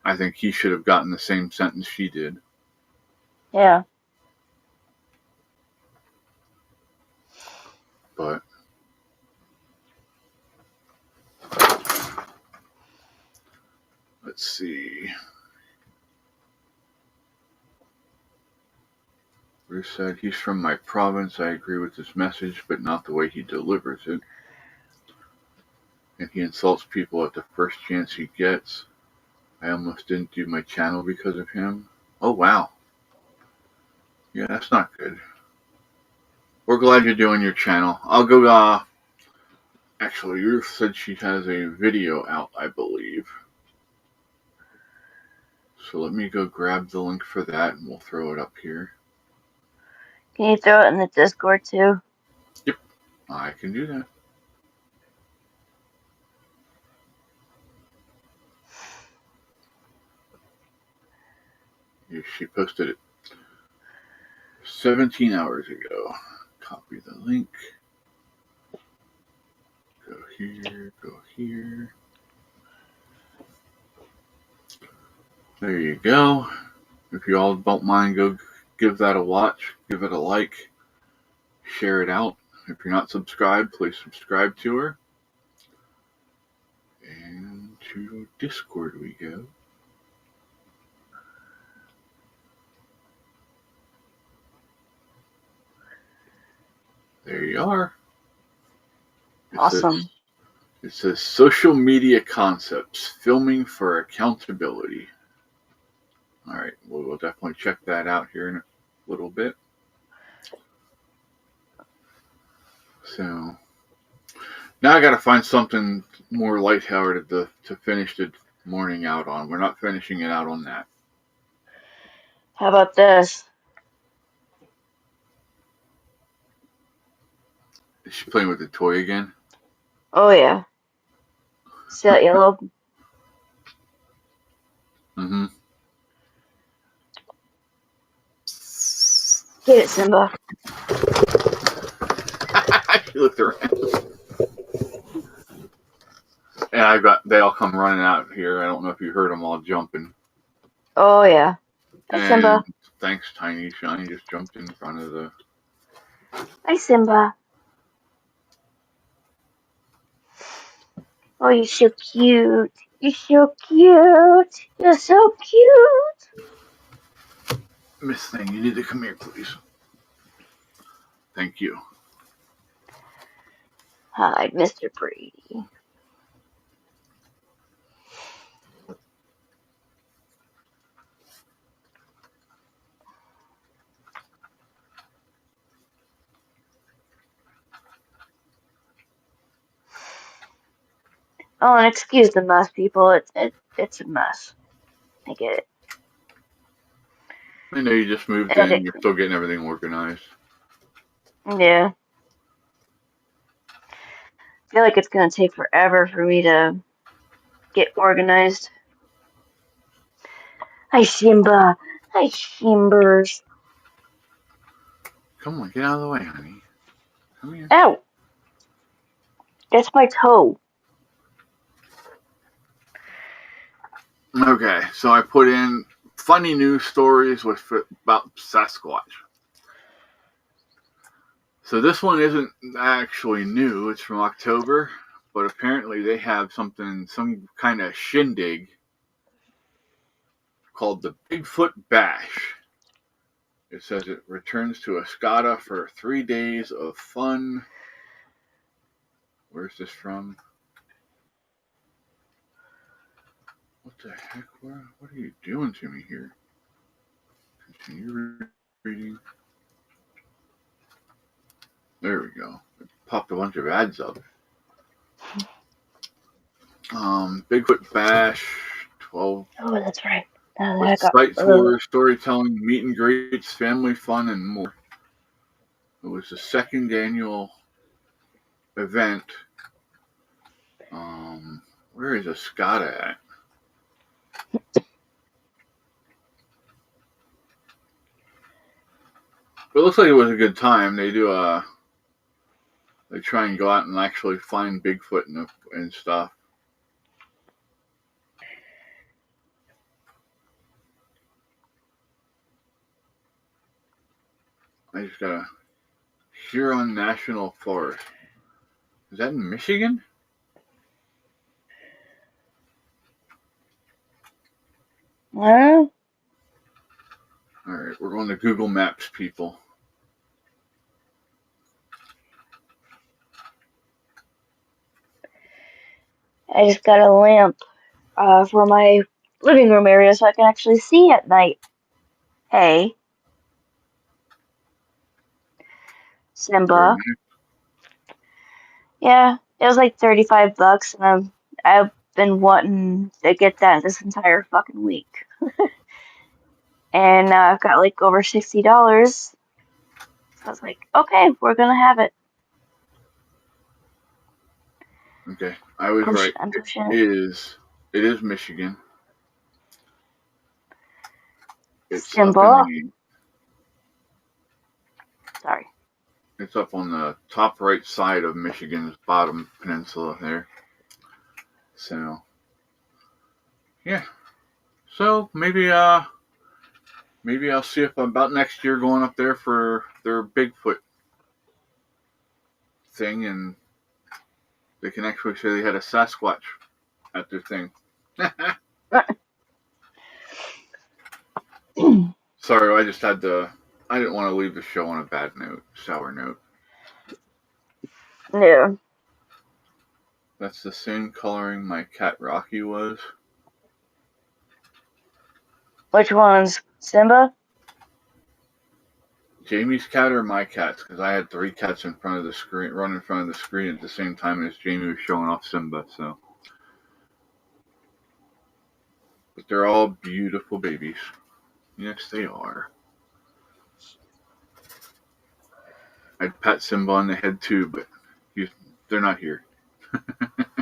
I think he should have gotten the same sentence she did. Yeah. But let's see. Bruce said, he's from my province. I agree with his message, but not the way he delivers it. And he insults people at the first chance he gets. I almost didn't do my channel because of him. Oh, wow. Yeah, that's not good. We're glad you're doing your channel. I'll go, actually, Ruth said she has a video out, I believe. So let me go grab the link for that, and we'll throw it up here. Can you throw it in the Discord too? Yep, I can do that. She posted it 17 hours ago. Copy the link. Go here, go here. There you go. If you all don't mind, go give that a watch. Give it a like. Share it out. If you're not subscribed, please subscribe to her. And to Discord we go. There you are. Awesome. It says social media concepts, filming for accountability. All right, we'll definitely check that out here in a little bit. So now I got to find something more lighthearted to finish the morning out on. We're not finishing it out on that. How about this? Is she playing with the toy again? Oh yeah. See that yellow? Mm-hmm. Get it, Simba. She looked around. And they all come running out here. I don't know if you heard them all jumping. Oh yeah. Hi, And Simba. thanks, Tiny Shiny just jumped in front of the. Hi, Simba. Oh, you're so cute. You're so cute. You're so cute. Miss Thing, you need to come here, please. Thank you. Hi, Mr. Brady. Oh, and excuse the mess, people. It's a mess. I get it. I know you just moved It'll in. get You're clean. still getting everything organized. Yeah. I feel like it's gonna take forever for me to get organized. Hi, Simba. Hi, Shimbers. Come on, get out of the way, honey. Come here. Ow! That's my toe. Okay, so I put in funny news stories about Sasquatch. So this one isn't actually new. It's from October, but apparently they have some kind of shindig called the Bigfoot Bash. It says it returns to Escada for 3 days of fun. Where's this from? What the heck? What are you doing to me here? Continue reading. There we go. It popped a bunch of ads up. Bigfoot Bash 12 Oh, that's right. Now that with I got. site tours, storytelling, meet and greets, family fun, and more. It was the second annual event. Where is Escada at? It looks like it was a good time. They try and go out and actually find Bigfoot and stuff. I just got a Huron National Forest. Is that in Michigan? Well, All right, we're going to Google Maps, people. I just got a lamp for my living room area so I can actually see at night. Hey, Very Simba. nice. Yeah, it was like $35, and I've been wanting to get that this entire fucking week. And I've got like over $60. So I was like, okay, we're gonna have it. Okay, I was right. I'm It pushing it. is. It is Michigan. It's up in Simba. the. Sorry. It's up on the top right side of Michigan's bottom peninsula there. So, yeah. So maybe I'll see if about next year going up there for their Bigfoot thing, and they can actually say they had a Sasquatch at their thing. Sorry, I just had to. I didn't want to leave the show on a bad note, sour note. Yeah. That's the same coloring my cat Rocky was. Which one's Simba? Jamie's cat or my cats? Because I had 3 cats in front of the screen, run in front of the screen at the same time as Jamie was showing off Simba. So, but they're all beautiful babies. Yes, they are. I'd pat Simba on the head too, but they're not here.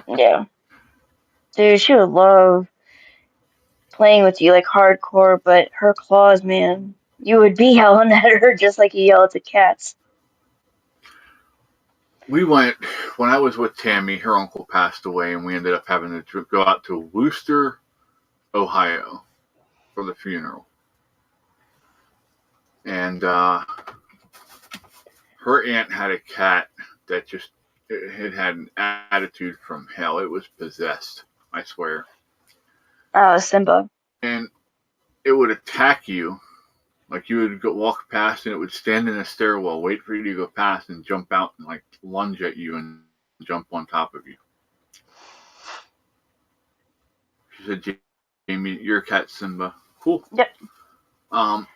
Yeah. Dude, she would love playing with you like hardcore, but her claws, man. You would be yelling at her just like you yell at the cats. We went when I was with Tammy. Her uncle passed away, and we ended up having to go out to Wooster, Ohio, for the funeral. And her aunt had a cat that just it had an attitude from hell. It was possessed, I swear. Oh, Simba. And it would attack you. Like you would walk past and it would stand in a stairwell, wait for you to go past, and jump out and like lunge at you and jump on top of you. She said, "Jamie, your cat Simba." Cool. Yep. Um,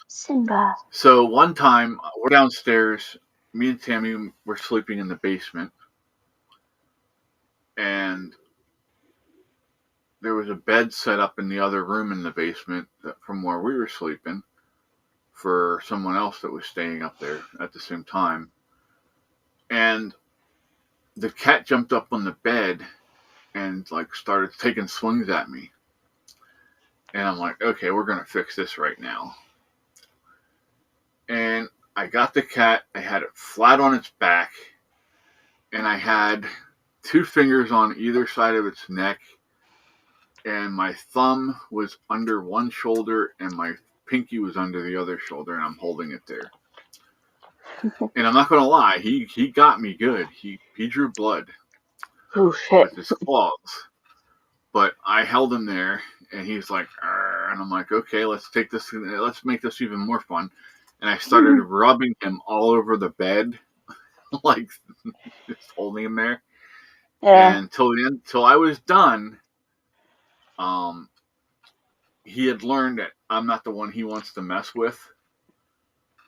Simba. So one time we're downstairs. Me and Tammy were sleeping in the basement, and there was a bed set up in the other room in the basement from where we were sleeping for someone else that was staying up there at the same time. And the cat jumped up on the bed and like started taking swings at me. And I'm like, okay, we're gonna fix this right now. And I got the cat. I had it flat on its back, and I had 2 fingers on either side of its neck, and my thumb was under one shoulder and my pinky was under the other shoulder, and I'm holding it there. And I'm not gonna lie, he got me good. He drew blood Oh shit. with his claws, but I held him there, and he's like, "Arr," and I'm like, okay, let's make this even more fun. And I started rubbing him all over the bed, like just holding him there, Yeah. and till the end, till I was done. he had learned that I'm not the one he wants to mess with.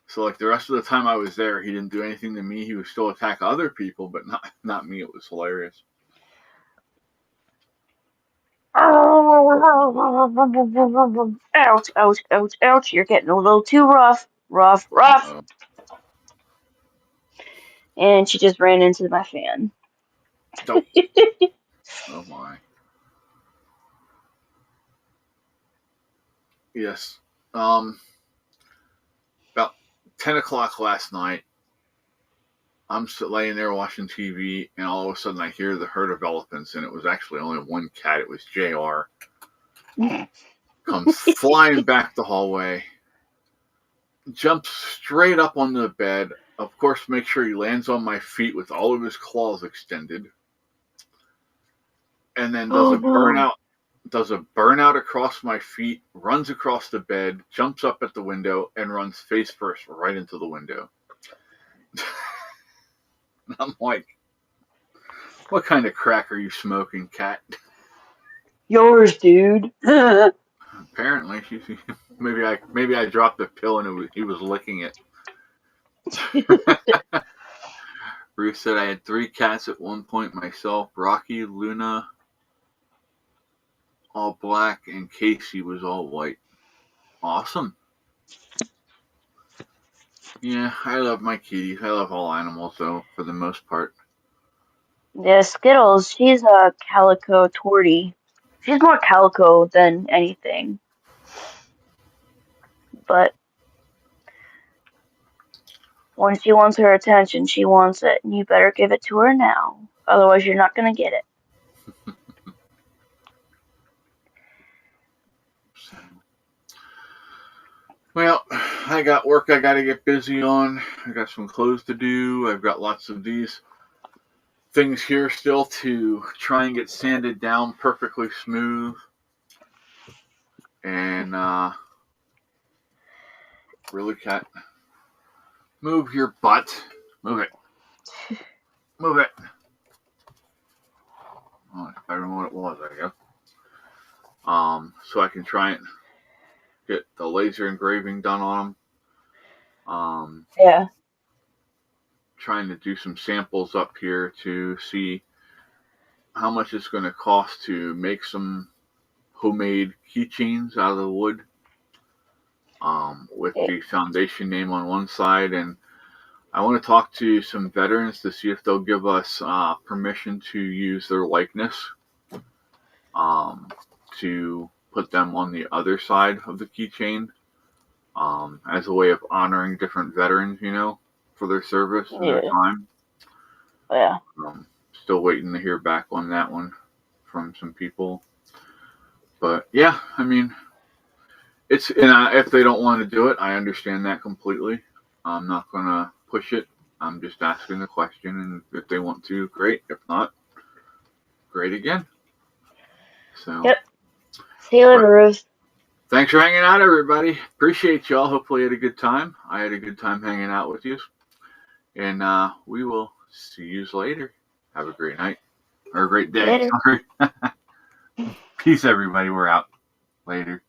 So like the rest of the time I was there, he didn't do anything to me. He would still attack other people, but not me. It was hilarious. Ouch, ouch, ouch, ouch. You're getting a little too rough. Rough, rough. Uh-oh. And she just ran into my fan. Nope. Oh my. Yes. About 10 o'clock last night, I'm laying there watching TV, and all of a sudden I hear the herd of elephants, and it was actually only one cat. It was JR. Comes flying back the hallway, jumps straight up on the bed. Of course, make sure he lands on my feet with all of his claws extended, and then Oh no. does a burnout across my feet, runs across the bed, jumps up at the window, and runs face first right into the window. I'm like, what kind of crack are you smoking, cat? Yours, dude. Apparently, maybe I dropped the pill and he was licking it. Ruth said I had 3 cats at one point myself. Rocky, Luna, all black, and Casey was all white. Awesome. Yeah, I love my kitties. I love all animals, though, for the most part. Yeah, Skittles, she's a calico tortie. She's more calico than anything. But when she wants her attention, she wants it, and you better give it to her now. Otherwise, you're not going to get it. So, well, I got work I got to get busy on. I got some clothes to do. I've got lots of these things here still to try and get sanded down perfectly smooth. And really, cat, move your butt. Move it. Move it. Oh, I don't know what it was, I guess. So I can try and get the laser engraving done on them. Yeah. Trying to do some samples up here to see how much it's going to cost to make some homemade keychains out of the wood, with the foundation name on one side. And I want to talk to some veterans to see if they'll give us permission to use their likeness, to put them on the other side of the keychain, as a way of honoring different veterans, for their service and their Yeah. time. Yeah. Still waiting to hear back on that one from some people. But yeah, I mean, if they don't want to do it, I understand that completely. I'm not gonna push it. I'm just asking the question, and if they want to, great. If not, great again. So, Yep. See you later, Ruth. thanks for hanging out, everybody. Appreciate y'all. Hopefully, you had a good time. I had a good time hanging out with you, and we will see you later. Have a great night or a great day. Later. Sorry. Peace, everybody. We're out. Later.